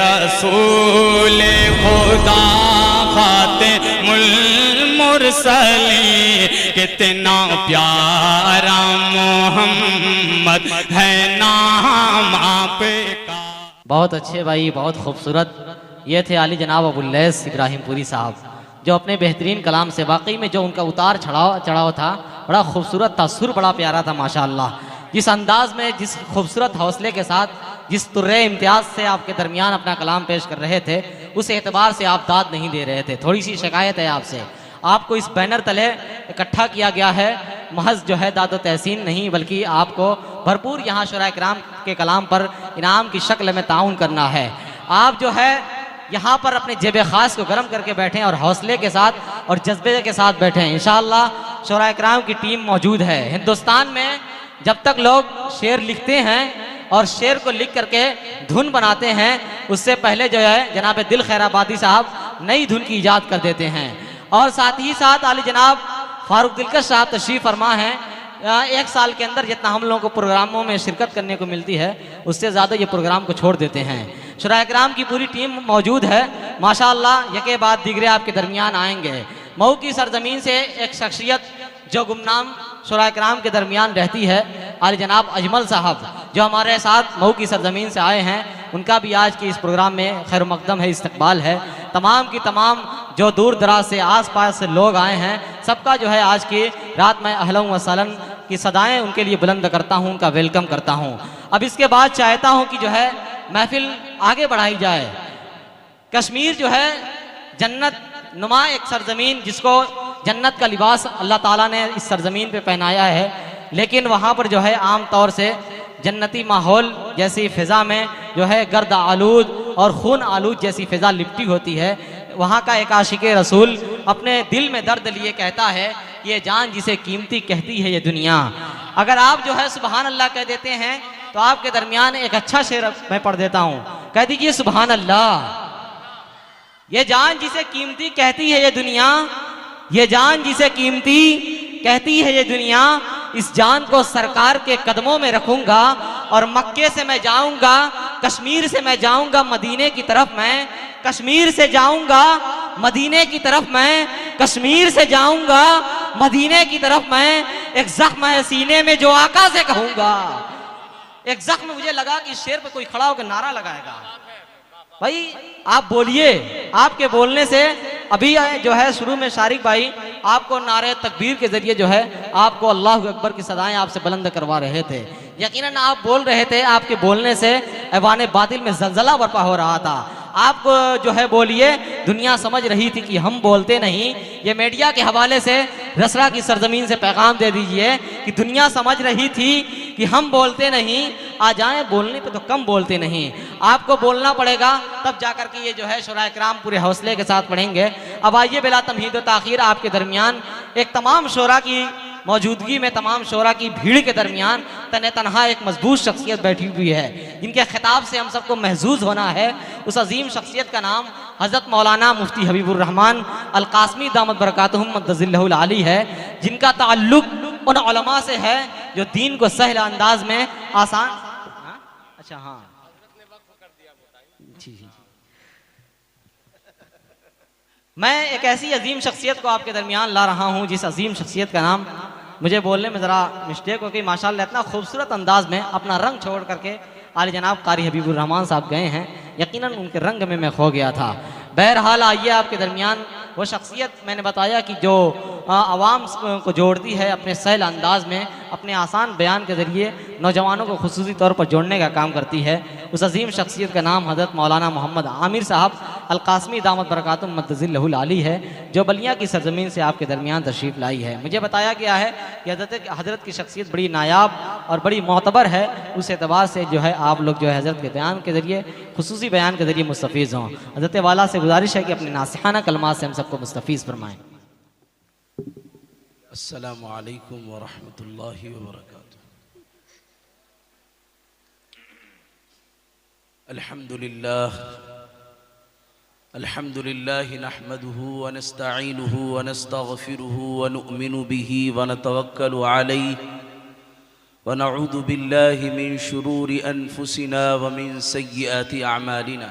रसूल खुदा खातिमुल मुरसलीन, कितना प्यारा मोहम्मद है नाम आपका। बहुत अच्छे भाई, बहुत खूबसूरत। ये थे आली जनाब अबुल्लैस इब्राहिमपुरी साहब, जो अपने बेहतरीन कलाम से वाकई में जो उनका उतार चढ़ाव था बड़ा खूबसूरत था, सुर बड़ा प्यारा था माशाअल्लाह। जिस अंदाज में, जिस खूबसूरत हौसले के साथ, जिस तुर्रे इम्तियाज़ से आपके दरमियान अपना कलाम पेश कर रहे थे, उस एतबार से आप दाद नहीं दे रहे थे। थोड़ी सी शिकायत है आपसे, आपको इस बैनर तले इकट्ठा किया गया है, महज जो है दादो तहसीन नहीं, बल्कि आपको भरपूर यहाँ शुरा किराम के कलाम पर इनाम की शक्ल में ताउन करना है। आप जो है यहाँ पर अपने जेब ख़ास को गर्म करके बैठें और हौसले के साथ और जज्बे के साथ बैठें। इंशाअल्लाह शुरा किराम की टीम मौजूद है। हिंदुस्तान में जब तक लोग शेर लिखते हैं और शेर को लिख करके धुन बनाते हैं, उससे पहले जो है जनाब दिल खैराबादी साहब नई धुन की ईजाद कर देते हैं। और साथ ही साथ आली जनाब फारूक दिलकश साहब तशरीफ़ फरमा हैं। एक साल के अंदर जितना हम लोगों को प्रोग्रामों में शिरकत करने को मिलती है, उससे ज़्यादा ये प्रोग्राम को छोड़ देते हैं। शुरा किराम की पूरी टीम मौजूद है माशाअल्लाह। यके बाद दीगरे आपके दरमियान आएंगे। मऊ की सरजमीन से एक शख्सियत जो गुमनाम शुरा किराम के दरमियान रहती है, आली जनाब अजमल साहब जो हमारे साथ मऊ की सरजमीन से आए हैं, उनका भी आज के इस प्रोग्राम में खैर मकदम है, इस्तकबाल है। तमाम की तमाम जो दूर दराज से आस पास से लोग आए हैं, सबका जो है आज की रात में अहलन व सहलन की सदाएँ उनके लिए बुलंद करता हूँ, उनका वेलकम करता हूँ। अब इसके बाद चाहता हूँ कि जो है महफिल आगे बढ़ाई जाए। कश्मीर जो है जन्नत नुमा एक सरजमीन, जिसको जन्नत का लिबास अल्लाह ताला ने इस सरजमीन पे पहनाया है, लेकिन वहाँ पर जो है आम तौर से जन्नती माहौल जैसी फ़िज़ा में जो है गर्द आलूद और खून आलूद जैसी फ़िज़ा लिपटी होती है। वहाँ का एक आशिक़े रसूल अपने दिल में दर्द लिए कहता है, ये जान जिसे कीमती कहती है ये दुनिया। अगर आप जो है सुबहान अल्लाह कह देते हैं तो आपके दरमियान एक अच्छा शेर मैं पढ़ देता हूँ। कह दीजिए सुबहान अल्लाह। ये जान जिसे कीमती कहती है ये दुनिया, ये जान जिसे कीमती कहती है ये दुनिया, इस जान को सरकार के कदमों में रखूंगा और मक्के से मैं जाऊंगा, कश्मीर से मैं जाऊंगा मदीने की तरफ, मैं कश्मीर से जाऊंगा मदीने की तरफ, मैं कश्मीर से जाऊंगा मदीने की तरफ, मैं एक जख्म है सीने में जो आका से कहूंगा। एक जख्म मुझे लगा कि शेर पे कोई खड़ा होकर नारा लगाएगा। भाई आप बोलिए, आपके बोलने से अभी जो है शुरू में शारिक भाई आपको नारे तकबीर के जरिए जो है आपको अल्लाह अकबर की सदाएं आपसे बुलंद करवा रहे थे। यकीनन आप बोल रहे थे, आपके बोलने से ऐवान बातिल में जलजला बर्पा हो रहा था। आप जो है बोलिए, दुनिया समझ रही थी कि हम बोलते नहीं। ये मीडिया के हवाले से रसरा की सरजमीन से पैगाम दे दीजिए कि दुनिया समझ रही थी कि हम बोलते नहीं, आ जाएं बोलने पे तो कम बोलते नहीं। आपको बोलना पड़ेगा, तब जाकर के ये जो है शुरा किराम पूरे हौसले के साथ पढ़ेंगे। अब आइए बिला तमहीद व ताखीर आपके दरमियान एक तमाम शोरा की मौजूदगी में, तमाम शोरा की भीड़ के दरमियान तने तनहा एक मजबूत शख्सियत बैठी हुई है, जिनके खिताब से हम सबको महजूज होना है। उस अजीम शख्सियत का नाम हज़रत मौलाना मुफ्ती हबीबुर रहमान अल कासमी दामत बरकातुहुम मद्दजिल्लहुल आली है, जिनका ताल्लुक उन उलमा से है जो दीन को सहल अंदाज में आसान। अच्छा हाँ जी जी, मैं एक ऐसी अजीम शख्सियत को आपके दरमियान ला रहा हूँ जिस अजीम शख्सियत का नाम, मुझे बोलने में ज़रा मिस्टेक हो गई, माशाल्लाह इतना खूबसूरत अंदाज में अपना रंग छोड़ करके आली जनाब कारी हबीबुर रहमान साहब गए हैं। यकीनन उनके रंग में मैं खो गया था। बहरहाल आइए आपके दरमियान वो शख्सियत मैंने बताया कि जो आवाम को जोड़ती है अपने सहल अंदाज में, अपने आसान बयान के ज़रिए नौजवानों को खुसूसी तौर पर जोड़ने का काम करती है। उस अजीम शख्सियत का नाम हज़रत मौलाना मोहम्मद आमिर साहब अल कासमी दामत बरकातुहुम मद्दजिल्लहुल आली है, जो बलिया की सरजमीन से आपके दरमियान तशरीफ़ लाई है। मुझे बताया गया है कि हज़रत की शख्सियत बड़ी नायाब और बड़ी मोतबर है। उस एतबार से जो है आप लोग जो है हज़रत के बयान के ज़रिए, खुसूसी बयान के ज़रिए मुस्तफ़ीज़ हों। हज़रत वाला से गुजारिश है कि अपने नासिहाना कलमात से हम सबको मुस्तफ़ीज़ फरमाएँ। अस्सलामु अलैकुम व रहमतुल्लाहि व बरकातुहू। अल्हम्दुलिल्लाह नहमदुहु व नस्तईनुहु व नस्तगफिरुहु व नु'मिनु बिही व नतवक्कलु अलैहि व नऊज़ु बिल्लाहि मिन शुरूरि अनफुसिना व मिन सय्यिआति अमालिना।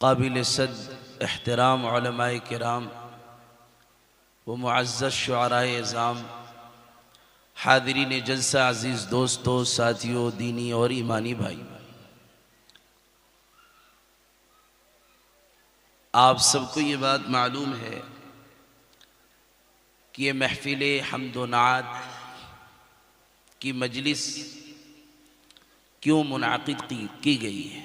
काबिल सद एहतराम उलमाए किराम व मुअज़्ज़ज़ शुअराए इज़ाम हाज़रीन जलसा अज़ीज़ दोस्तों साथियों दीनी और ईमानी भाई, आप सबको ये बात मालूम है कि ये महफ़िल हम्द व नात की मजलिस क्यों मुनाक़िद की गई है।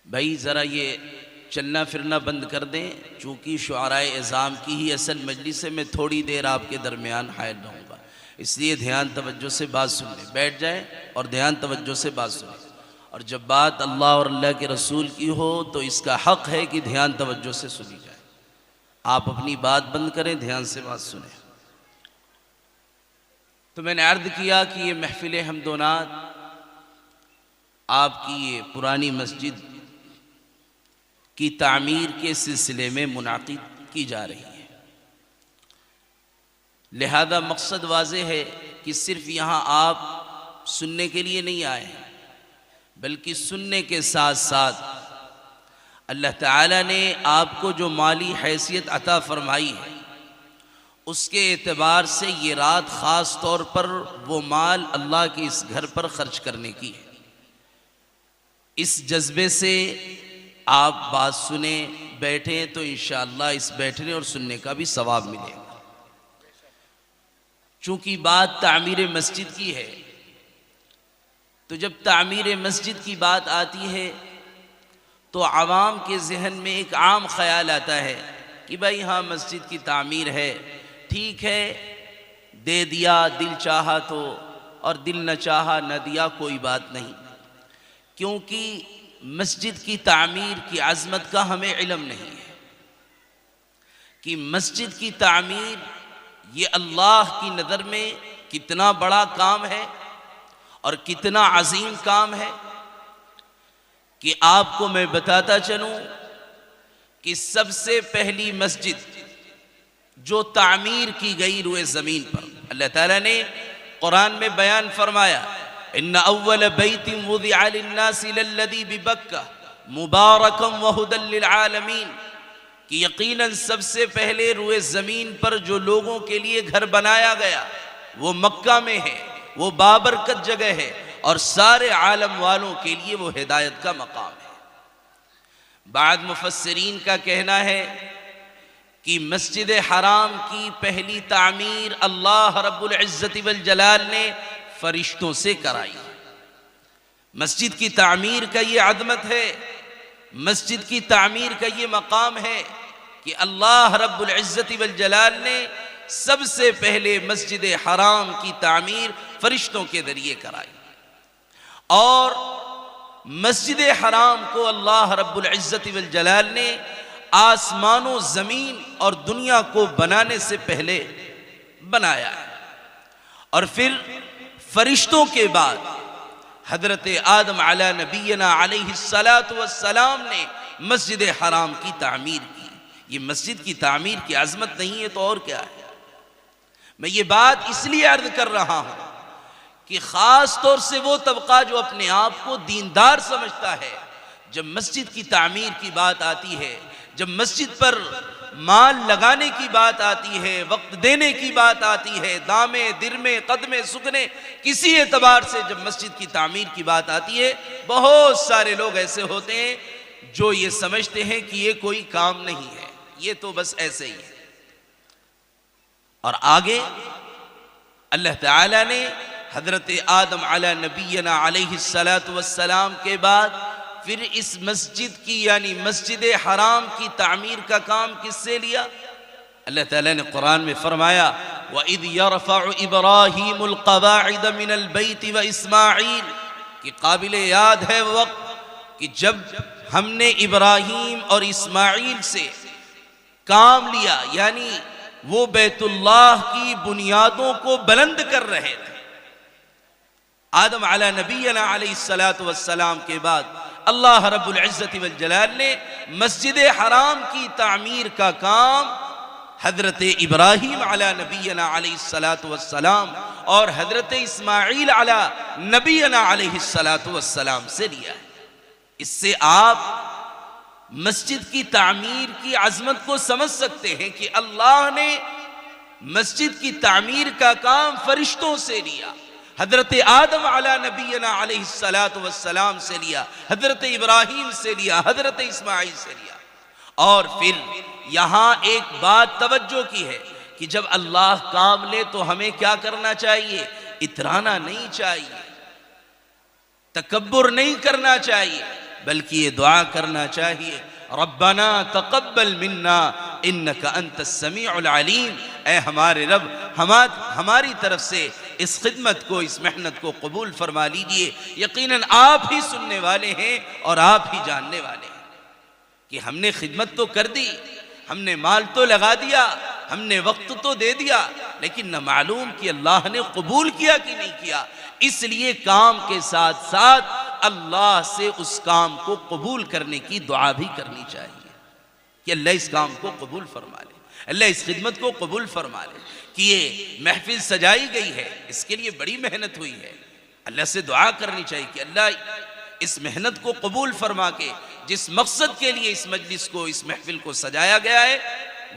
भाई ज़रा ये चलना फिरना बंद कर दें, चूँकि शुअराए इज़ाम की ही असल मजलिस से मैं थोड़ी देर आपके दरमियान हाजिर रहूँगा, इसलिए ध्यान तवज्जो से बात सुन लें, बैठ जाएं और ध्यान तवज्जो से बात सुनें। और जब बात अल्लाह और अल्लाह के रसूल की हो तो इसका हक़ है कि ध्यान तवज्जो से सुनी जाए। आप अपनी बात बंद करें, ध्यान से बात सुनें। तो मैंने अर्ज़ किया कि ये महफ़िल हम्द व नात आपकी ये पुरानी मस्जिद की तामीर के सिलसिले में मुनाक़िद की जा रही है। लिहाजा मकसद वाज़ेह है कि सिर्फ़ यहाँ आप सुनने के लिए नहीं आए हैं, बल्कि सुनने के साथ साथ अल्लाह ताला ने आपको जो माली हैसियत अता फ़रमाई है उसके एतबार से ये रात ख़ास तौर पर वो माल अल्लाह के इस घर पर ख़र्च करने की है। इस जज्बे से आप बात सुने बैठें तो इंशाअल्लाह इस बैठने और सुनने का भी सवाब मिलेगा। चूँकि बात तामीर मस्जिद की है तो जब तामीर मस्जिद की बात आती है तो आवाम के जहन में एक आम ख्याल आता है कि भाई हाँ मस्जिद की तामीर है, ठीक है, दे दिया दिल चाहा तो, और दिल न चाहा न दिया कोई बात नहीं, क्योंकि मस्जिद की तामीर की अज़मत का हमें इल्म नहीं है कि मस्जिद की तामीर ये अल्लाह की नज़र में कितना बड़ा काम है और कितना अजीम काम है कि आपको मैं बताता चलूं कि सबसे पहली मस्जिद जो तामीर की गई रुए ज़मीन पर, अल्लाह ताला ने कुरान में बयान फरमाया इन्ना अव्वल बैतिन वुदिअ लिन्नासि लल्लज़ी बिबक्का मुबारकम व हुदल लिल आलमीन, कि यकीनन सबसे पहले रुए ज़मीन पर जो लोगों के लिए घर बनाया गया वो मक्का में है, वो बाबरकत जगह है और सारे आलम वालों के लिए वो हिदायत का मकाम है। बाद मुफस्सिरीन का कहना है कि मस्जिद हराम की पहली तामीर अल्लाह रब्बुल इज़्ज़ति वल जलाल ने फरिश्तों से कराई। मस्जिद की तामीर का ये अज़मत है, मस्जिद की तामीर का ये मकाम है कि अल्लाह रब्बुल इज़्ज़ति वल जलाल ने सबसे पहले मस्जिद हराम की तामीर फरिश्तों के जरिए कराई। और मस्जिद हराम को अल्लाह रब्बुल इज़्ज़ति वल जलाल ने आसमानों ज़मीन और दुनिया को बनाने से पहले बनाया है। और फिर फरिश्तों के बाद हज़रत आदम अला नबीना अलैहिस्सलातु वस्सलाम ने मस्जिद हराम की तामीर की। ये मस्जिद की तामीर की अज़मत नहीं है तो और क्या है। मैं ये बात इसलिए अर्ज़ कर रहा हूँ कि ख़ास तौर से वो तबका जो अपने आप को दीनदार समझता है, जब मस्जिद की तामीर की बात आती है, जब मस्जिद पर माल लगाने की बात आती है, वक्त देने की बात आती है, दामे दिरमे कदमे सुगने, किसी एतबार से जब मस्जिद की तामीर की बात आती है, बहुत सारे लोग ऐसे होते हैं जो ये समझते हैं कि ये कोई काम नहीं है, ये तो बस ऐसे ही है। और आगे अल्लाह ताला ने हजरत आदम अला नबीना अलैहिस्सलातु वस्सलाम के बाद फिर इस मस्जिद की यानी मस्जिद हराम की तामीर का काम किससे लिया? अल्लाह ताला ने कुरान में फरमाया, व इद यरफउ इब्राहीमुल क़वाइद मिनल बैति व इस्माईल, कि काबिल याद है वक्त कि जब हमने इब्राहीम और इस्माईल से काम लिया, यानी वो बैतुल्लाह की बुनियादों को बुलंद कर रहे थे। आदम अला नबीना अलैहिस्सलातु वस्सलाम के बाद अल्लाह रब्बुल इज्जति वल जलाल ने मस्जिद हराम की तामीर का काम हजरत इब्राहीम अला नबीना अलैहिस्सलातु वस्सलाम और हजरत इस्माईल अला नबीना अलैहिस्सलातु वस्सलाम से लिया है। इससे आप मस्जिद की तामीर की अजमत को समझ सकते हैं कि अल्लाह ने मस्जिद की तामीर का काम फरिश्तों से लिया, हजरत आदम अला नबीना अलैहिस्सलातु वस्सलाम से लिया, हजरत इब्राहीम से लिया, हजरत इस्माईल से लिया। और फिर यहां एक बात तवज्जो की है कि जब अल्लाह काम ले तो हमें क्या करना चाहिए? इतराना नहीं चाहिए, तकब्बुर नहीं करना चाहिए, बल्कि ये दुआ करना चाहिए, रब्बना तक़ब्बल मिन्ना इन्नका अंतस समीउल अलीम। ऐ हमारे रब, हमारी तरफ से इस खिदमत को, इस मेहनत को कबूल फरमा लीजिए। यकीनन आप ही सुनने वाले हैं और आप ही जानने वाले हैं कि हमने खिदमत तो कर दी, हमने माल तो लगा दिया, हमने वक्त तो दे दिया, लेकिन न मालूम कि अल्लाह ने कबूल किया कि नहीं किया। इसलिए काम के साथ साथ अल्लाह से उस काम को कबूल करने की दुआ भी करनी चाहिए कि अल्लाह इस काम को कबूल फरमा ले, अल्लाह इस खिदमत को कबूल फरमा ले कि ये महफिल सजाई गई है, इसके लिए बड़ी मेहनत हुई है। अल्लाह से दुआ करनी चाहिए कि अल्लाह इस मेहनत को कबूल फरमा के जिस मकसद के लिए इस मजलिस को, इस महफिल को सजाया गया है,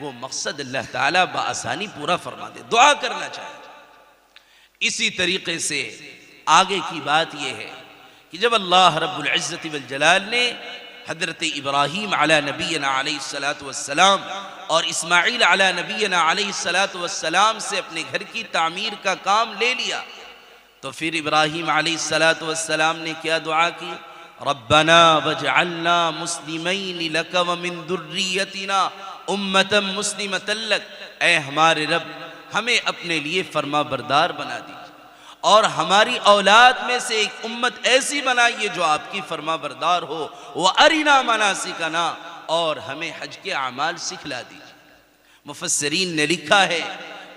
वो मकसद अल्लाह ताला बआसानी पूरा फरमा दे। दुआ करना चाहिए। इसी तरीके से आगे की बात यह है कि जब अल्लाह रब्बुल इज्जति वल जलाल ने हजरत इब्राहीम अला नबीना अलैहिस्सलातु वस्सलाम और इस्माईल अला नबीना अलैहिस्सलातु वस्सलाम से अपने घर की तामीर का काम ले लिया, तो फिर इब्राहीम अलैहिस्सलातु वस्सलाम ने क्या दुआ की? रब्बना वजअलना मुस्लिमैन लक व मिन दुर्रियतिना उम्मतन मुस्लिमतन लक। ऐ हमारे रब, हमें अपने लिए फरमा बरदार बना दीजिए और हमारी औलाद में से एक उम्मत ऐसी बनाइए जो आपकी फरमा बरदार हो। वह अरिना मनासिकना, और हमें हज के अमाल सिखला दीजिए। मुफस्सिरीन ने लिखा है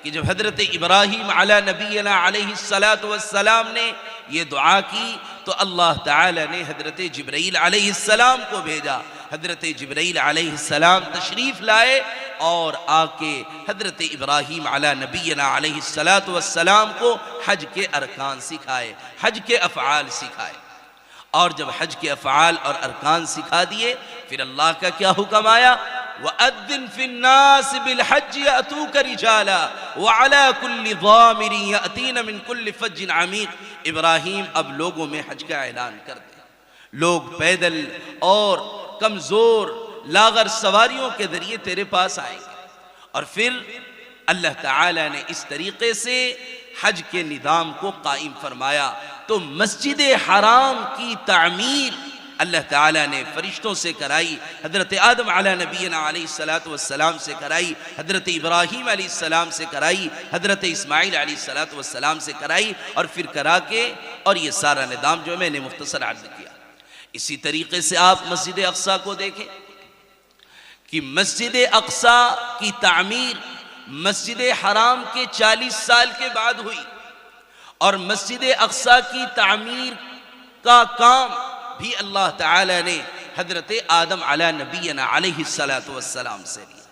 कि जब हजरत इब्राहीम अला नबीना अलैहिस्सलातु वस्सलाम ने ये दुआ की तो अल्लाह ताला ने हजरत जिब्राईल अलैहिस्सलाम को भेजा। हजरत जिब्राईल अलैहिस्सलाम तशरीफ लाए और आके हजरत इब्राहीम अला नबीना अलैहिस्सलातु वस्सलाम को हज के अरकान सिखाए, हज के अफ़आल सिखाए। और जब हज के अफ़आल और अरकान सिखा दिए, फिर अल्लाह का क्या हुक्म आया? वअद्दिन फिन्नास बिलहज्ज यअतूक रिजाला वअला कुल्लि ज़ामिरिन यअतीन मिन कुल्लि फज्जिन अमीक़। इब्राहीम, अब लोगों में हज का ऐलान कर दे। लोग पैदल और कमज़ोर लागर सवारियों के जरिए तेरे पास आएंगे। और फिर अल्लाह ताला ने इस तरीके से हज के निज़ाम को कायम फरमाया। तो मस्जिद हराम की तामीर अल्लाह ताला ने फरिश्तों से कराई, हजरत आदम अला नबीना अलैहिस्सलातु वस्सलाम से कराई, हजरत इब्राहीम अलैहिस्सलाम से कराई, हजरत इस्माईल अलैहिस्सलातु वस्सलाम से कराई, और फिर करा के और ये सारा निज़ाम जो मैंने मुख्तसर अर्ज़ किया। इसी तरीके से आप मस्जिद अक़सा को देखें कि मस्जिद अक़सा की तामीर मस्जिद हराम के 40 साल के बाद हुई, और मस्जिद अक़सा की तामीर का काम भी अल्लाह ताला ने हजरत आदम अला नबीना अलैहिस्सलातु वस्सलाम से लिया।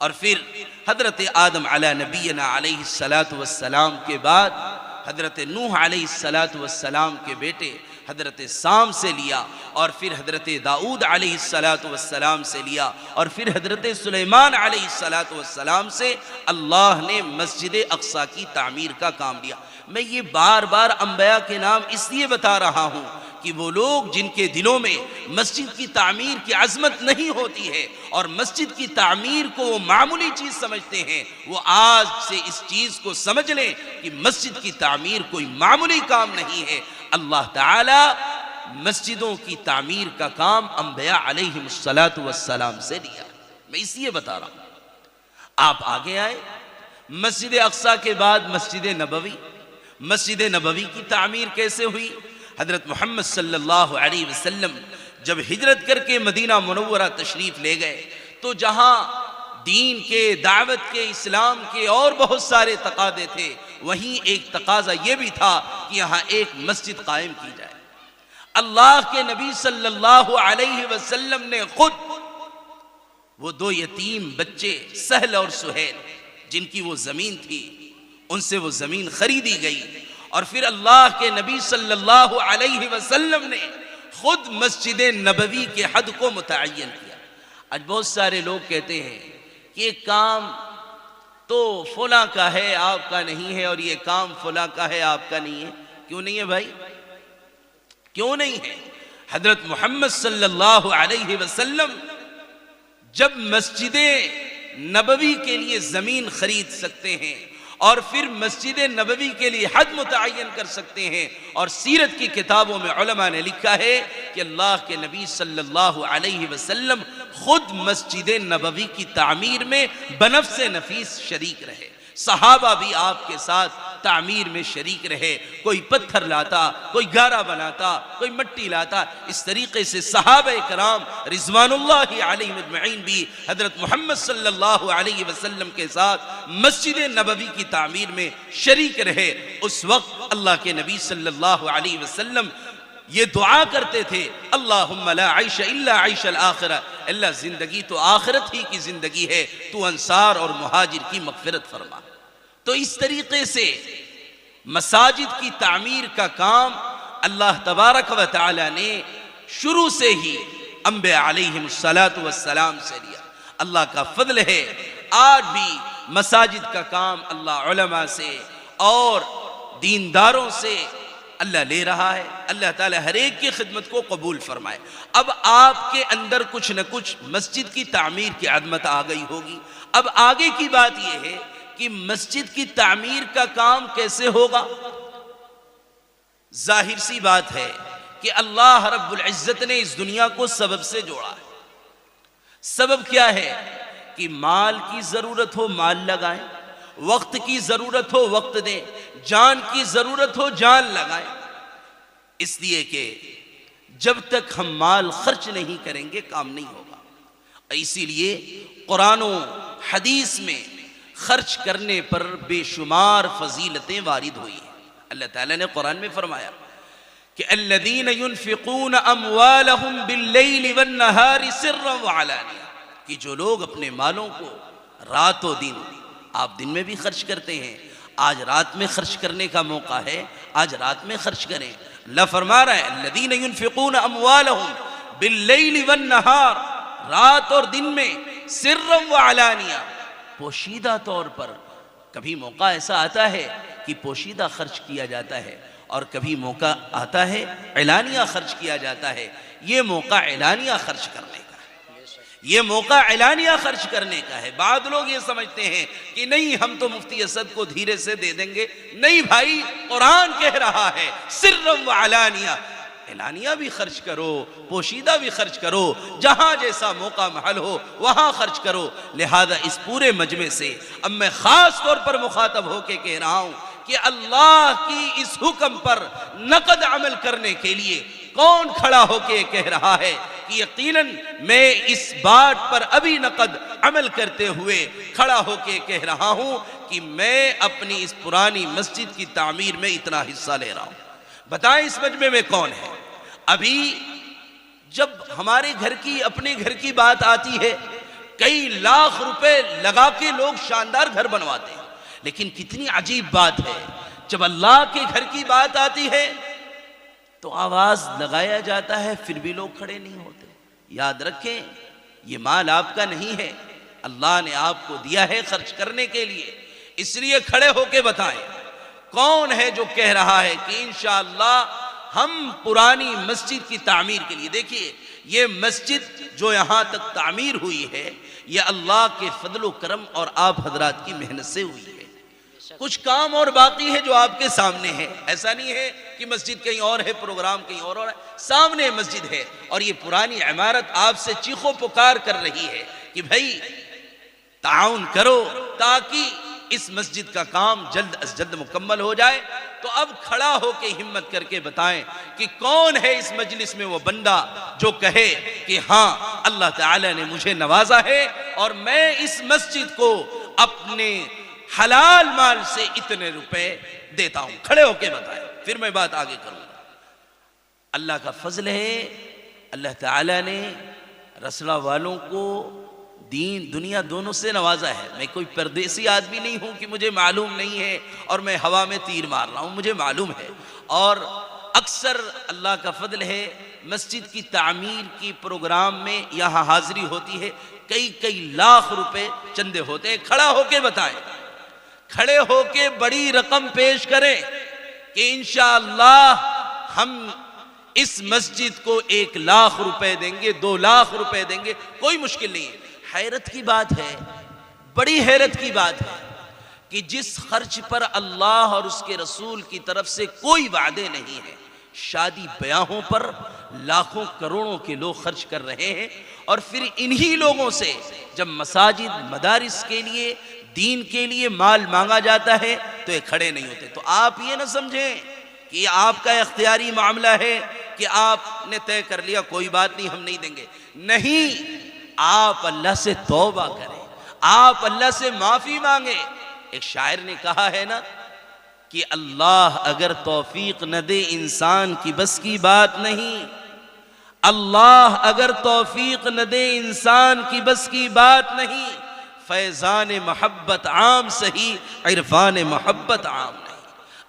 और फिर हजरत आदम अला नबीना अलैहिस्सलातु वस्सलाम के बाद हज़रत नूह अलैहिस्सलातु वस्सलाम के बेटे हज़रत साम से लिया, और फिर हज़रत दाऊद अलैहिस्सलातु वस्सलाम से लिया, और फिर हज़रत सुलेमान अलैहिस्सलातु वस्सलाम से अल्लाह ने मस्जिद अक्सा की तामीर का काम लिया। मैं ये बार बार अंबिया के नाम इसलिए बता रहा हूँ कि वो लोग जिनके दिलों में मस्जिद की तामीर की अज़मत नहीं होती है और मस्जिद की तामीर को वो मामूली चीज़ समझते हैं, वो आज से इस चीज़ को समझ लें कि मस्जिद की तामीर कोई मामूली काम नहीं है। अल्लाह ताला मस्जिदों की तामीर का काम अंबिया अलैहिमुस्सलातु वस्सलाम से लिया। मैं इसलिए बता रहा हूँ। आप आगे आए, मस्जिद अक्सा के बाद मस्जिद नबवी। मस्जिद नबवी की तामीर कैसे हुई? हज़रत मोहम्मद सल्लल्लाहु अलैहि वसल्लम जब हिजरत करके मदीना मुनव्वरा तशरीफ़ ले गए तो जहाँ दीन के, दावत के, इस्लाम के और बहुत सारे तकादे थे, वहीं एक तकाजा ये भी था कि यहाँ एक मस्जिद कायम की जाए। अल्लाह के नबी सल्लल्लाहु अलैहि वसल्लम ने खुद वो दो यतीम बच्चे सहल और सुहैल, जिनकी वो ज़मीन थी, उनसे वो ज़मीन खरीदी गई, और फिर अल्लाह के नबी सल्लल्लाहु अलैहि वसल्लम ने खुद मस्जिद नबवी के हद को मुतअय्यन किया। आज बहुत सारे लोग कहते हैं कि ये काम तो फला का है, आपका नहीं है, और ये काम फला का है, आपका नहीं है। क्यों नहीं है भाई? क्यों नहीं है? हज़रत मोहम्मद सल्लल्लाहु अलैहि वसल्लम जब मस्जिद नबवी के लिए ज़मीन खरीद सकते हैं और फिर मस्जिद नबवी के लिए हद मुतअय्यन कर सकते हैं, और सीरत की किताबों में उलमा ने लिखा है कि अल्लाह के नबी सल्लल्लाहु अलैहि वसल्लम खुद मस्जिद नबवी की तामीर में बनफ्स नफीस शरीक रहे। सहाबा भी आपके साथ तामीर में शरीक रहे। कोई पत्थर लाता, कोई गारा बनाता, कोई मिट्टी लाता। इस तरीके से सहाबा कराम रिज़वानुल्लाहि अलैहिम अजमईन भी हज़रत मोहम्मद सल्लल्लाहु अलैहि वसल्लम के साथ मस्जिद नबवी की तामीर में शरीक रहे। उस वक्त अल्लाह के नबी सल्लल्लाहु अलैहि वसल्लम ये दुआ करते थे, अल्लाहुम्मा ला आइशा इल्ला आइशल आखिरा, अल्लाह जिंदगी तो आखिरत ही की जिंदगी है, तू अंसार और मुहाजिर की मग़फ़िरत फरमा। तो इस तरीके से मसाजिद की तामीर का काम अल्लाह तबारक व तआला ने शुरू से ही अंबिया अलैहिमुस्सलातु वस्सलाम से लिया। अल्लाह का फजल है, आज भी मसाजिद का काम अल्लाह उलमा से और दीनदारों से अल्लाह ले रहा है। अल्लाह ताला हर एक की खिदमत को कबूल फरमाए। अब आपके अंदर कुछ न कुछ मस्जिद की तामीर की अज़मत आ गई होगी। अब आगे की बात यह है कि मस्जिद की तामीर का काम कैसे होगा। जाहिर सी बात है कि अल्लाह रब्बुल इज्जत ने इस दुनिया को सबब से जोड़ा है। सबब क्या है कि माल की जरूरत हो माल लगाएं, वक्त की जरूरत हो वक्त दें, जान की जरूरत हो जान लगाएं। इसलिए कि जब तक हम माल खर्च नहीं करेंगे काम नहीं होगा। इसीलिए कुरान और हदीस में खर्च करने पर बेशुमार फजीलतें वारिद हुई हैं। अल्लाह ताला ने कुरान में फरमाया कि अल्लज़ीन युनफ़िक़ून अम्वालहुम बिल्लैलि वन्नहारि सिर्रन व अलानिया, कि जो लोग अपने मालों को रातों दिन, आप दिन में भी खर्च करते हैं, आज रात में खर्च करने का मौका है, आज रात में खर्च करें। अल्लाह फरमा रहा है अल्लज़ीन युनफ़िक़ून अम्वालहुम बिल्लैलि वन्नहार, रात और दिन में, सिर्रन व अलानिया, पोशीदा तौर पर। कभी मौका ऐसा आता है कि पोशीदा खर्च किया जाता है और कभी मौका आता है एलानिया खर्च किया जाता है। ये मौका एलानिया खर्च करने का है, ये मौका एलानिया खर्च करने का है। बाद लोग ये समझते हैं कि नहीं हम तो मुफ्ती असद को धीरे से दे देंगे। नहीं भाई, कुरान कह रहा है सिर्रन व अलानिया, एलानिया भी खर्च करो, पोशीदा भी खर्च करो, जहां जैसा मौका महल हो वहां खर्च करो। लिहाजा इस पूरे मजमे से अब मैं खास तौर पर मुखातब होके कह रहा हूं कि अल्लाह की इस हुक्म पर नकद अमल करने के लिए कौन खड़ा होके कह रहा है कि यकीनन मैं इस बात पर अभी नकद अमल करते हुए खड़ा होके कह रहा हूं कि मैं अपनी इस पुरानी मस्जिद की तामीर में इतना हिस्सा ले रहा हूं। बताएं इस मजमे में कौन है? अभी जब हमारे घर की, अपने घर की बात आती है, कई लाख रुपए लगा के लोग शानदार घर बनवाते हैं, लेकिन कितनी अजीब बात है जब अल्लाह के घर की बात आती है तो आवाज लगाया जाता है, फिर भी लोग खड़े नहीं होते। याद रखें, ये माल आपका नहीं है, अल्लाह ने आपको दिया है खर्च करने के लिए, इसलिए खड़े होके बताएं कौन है जो कह रहा है कि इंशाअल्लाह हम पुरानी मस्जिद की तामीर के लिए। देखिए, ये मस्जिद जो यहां तक तामीर हुई है, ये अल्लाह के फजलो करम और आप हजरात की मेहनत से हुई है। कुछ काम और बाकी है जो आपके सामने है, ऐसा नहीं है कि मस्जिद कहीं और है, प्रोग्राम कहीं और है, सामने मस्जिद है। और ये पुरानी इमारत आपसे चीखो पुकार कर रही है कि भाई ताउन करो ताकि इस मस्जिद का काम जल्द अज जल्द मुकम्मल हो जाए। तो अब खड़ा होके हिम्मत करके बताएं कि कौन है इस मजलिस में वो बंदा जो कहे कि हाँ, अल्लाह ताला ने मुझे नवाजा है और मैं इस मस्जिद को अपने हलाल माल से इतने रुपए देता हूं। खड़े होके बताएं, फिर मैं बात आगे करूंगा। अल्लाह का फजल है, अल्लाह ताला ने रसला वालों को दीन दुनिया दोनों से नवाजा है। मैं कोई परदेसी आदमी नहीं हूं कि मुझे मालूम नहीं है और मैं हवा में तीर मार रहा हूं, मुझे मालूम है। और अक्सर अल्लाह का फजल है, मस्जिद की तामीर की प्रोग्राम में यहाँ हाजिरी होती है, कई कई लाख रुपए चंदे होते हैं। खड़ा होके बताएं, खड़े होके बड़ी रकम पेश करें कि इंशाअल्लाह हम इस मस्जिद को 1 लाख रुपए देंगे, 2 लाख रुपए देंगे, कोई मुश्किल नहीं है। हैरत की बात है, बड़ी हैरत की बात है कि जिस खर्च पर अल्लाह और उसके रसूल की तरफ से कोई वादे नहीं है, शादी ब्याहों पर लाखों करोड़ों के लोग खर्च कर रहे हैं। और फिर इन्हीं लोगों से जब मसाजिद मदारिस के लिए, दीन के लिए माल मांगा जाता है तो ये खड़े नहीं होते। तो आप ये ना समझें कि आपका इख्तियारी मामला है कि आपने तय कर लिया कोई बात नहीं हम नहीं देंगे। नहीं, आप अल्लाह से तौबा करें, आप अल्लाह से माफी मांगे। एक शायर ने कहा है ना कि अल्लाह अगर तौफीक न दे इंसान की बस की बात नहीं, अल्लाह अगर तौफीक न दे इंसान की बस की बात नहीं, फैजान मोहब्बत आम सही, इरफान मोहब्बत आम नहीं।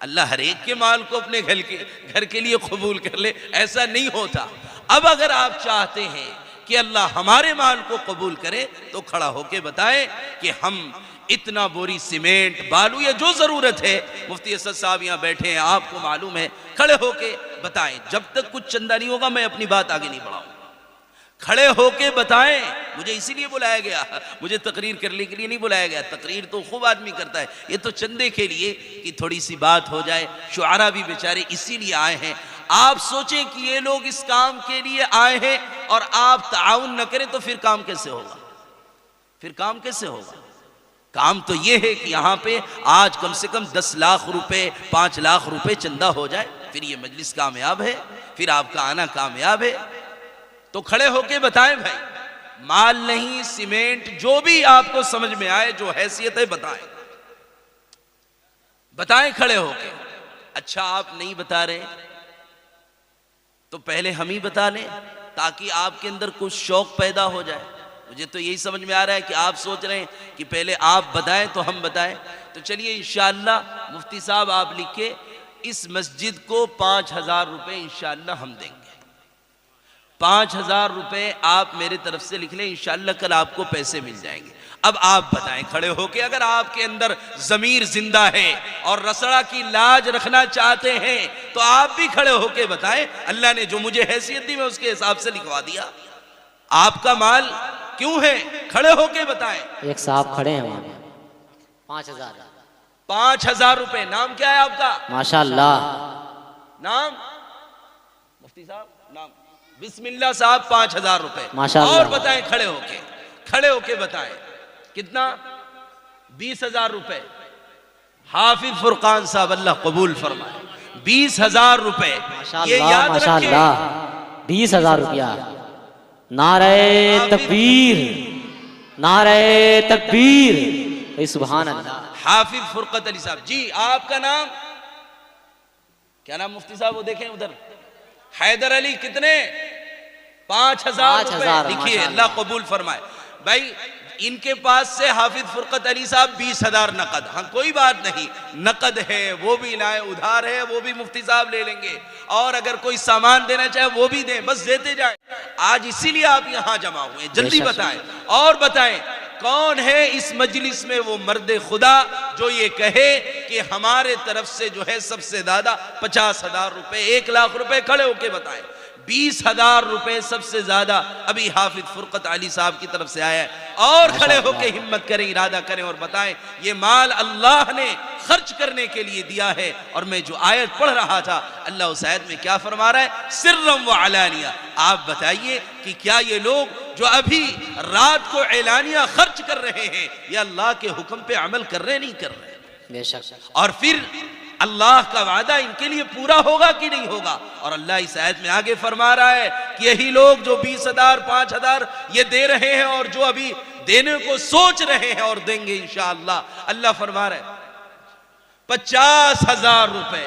अल्लाह हर एक के माल को अपने घर के लिए कबूल कर ले, ऐसा नहीं होता। अब अगर आप चाहते हैं कि अल्लाह हमारे माल को कबूल करे तो खड़ा होके बताएं कि हम इतना बोरी सीमेंट, बालू या जो जरूरत है, मुफ्ती असद साहब यहाँ बैठे हैं, आपको मालूम है, खड़े होके बताएं। जब तक कुछ चंदा नहीं होगा मैं अपनी बात आगे नहीं बढ़ाऊंगा। खड़े होके बताएं। मुझे इसीलिए बुलाया गया, मुझे तकरीर करने के लिए नहीं बुलाया गया। तकरीर तो खूब आदमी करता है, ये तो चंदे के लिए कि थोड़ी सी बात हो जाए। शुआरा भी बेचारे इसीलिए आए हैं। आप सोचें कि ये लोग इस काम के लिए आए हैं और आप ताउन न करें तो फिर काम कैसे होगा? फिर काम कैसे होगा? काम तो ये है कि यहाँ पे आज कम से कम 10 लाख रुपए, 5 लाख रुपए चंदा हो जाए, फिर ये मजलिस कामयाब है, फिर आपका आना कामयाब है। तो खड़े होके बताएं भाई, माल नहीं, सीमेंट, जो भी आपको समझ में आए, जो हैसियत है बताएं, बताएं खड़े होके। अच्छा, आप नहीं बता रहे तो पहले हम ही बता लें ताकि आपके अंदर कुछ शौक पैदा हो जाए। मुझे तो यही समझ में आ रहा है कि आप सोच रहे हैं कि पहले आप बताएं तो हम बताएं। तो चलिए इंशाअल्लाह मुफ्ती साहब आप लिखे, इस मस्जिद को 5,000 रुपए इंशाअल्लाह हम देंगे। 5,000 रुपए आप मेरे तरफ से लिख लें, इंशाअल्लाह कल आपको पैसे मिल जाएंगे। अब आप बताएं खड़े होके, अगर आपके अंदर जमीर जिंदा है और रसड़ा की लाज रखना चाहते हैं तो आप भी खड़े होके बताएं। अल्लाह ने जो मुझे हैसियत दी मैं उसके हिसाब से लिखवा दिया। आपका माल क्यों है? खड़े होके बताएं। एक साहब खड़े हैं वहां, 5,000 5,000 रुपए। नाम क्या है आपका? माशाअल्लाह। नाम? मुफ्ती साहब नाम? बिस्मिल्लाह साहब, 5,000 रुपए। माशाअल्लाह। और बताएं खड़े होके, खड़े होके बताएं। कितना? 20,000 रुपए। हाफिज फुरकान साहब, अल्लाह कबूल फरमाए, 20,000 रुपए। ये याद रखें, 20,000 रुपया। नारे तकबीर, नारे तकबीर, सुभान अल्लाह। हाफिज फुरकत अली साहब जी, आपका नाम क्या? नाम मुफ्ती साहब वो देखें उधर, हैदर अली। कितने? 5,000 रुपए लिखिए, अल्लाह कबूल फरमाए। भाई इनके पास से हाफिज फुरकत अली साहब 20,000 नकद, हाँ कोई बात नहीं, नकद है वो भी लाए, उधार है वो भी मुफ्ती साहब ले लेंगे, और अगर कोई सामान देना चाहे वो भी दें, बस देते जाए। आज इसीलिए आप यहां जमा हुए, जल्दी बताएं और बताएं कौन है इस मजलिस में वो मर्द खुदा जो ये कहे कि हमारे तरफ से जो है सबसे ज्यादा 50,000 रुपए, 1 लाख रुपए, खड़े होके बताएं। 20,000 रुपए सबसे ज्यादा अभी हाफिज फुरकत अली साहब की तरफ से आया है, और खड़े होके हिम्मत करें, इरादा करें और बताएं ये माल अल्लाह ने खर्च करने के लिए दिया है। और मैं जो आयत पढ़ रहा था, अल्लाह उस आयत में क्या फरमा रहा है, सिर्रम व अलानिया। आप बताइए कि क्या ये लोग जो अभी रात को एलानिया खर्च कर रहे हैं, ये अल्लाह के हुक्म पे अमल कर रहे नहीं कर रहे? बेशक। और फिर अल्लाह का वादा इनके लिए पूरा होगा कि नहीं होगा? और अल्लाह इस आयत में आगे फरमा रहा है कि यही लोग जो 20,000 5,000 ये दे रहे हैं और जो अभी देने को सोच रहे हैं और देंगे इंशाअल्लाह, अल्लाह फरमा रहा है 50,000 रुपए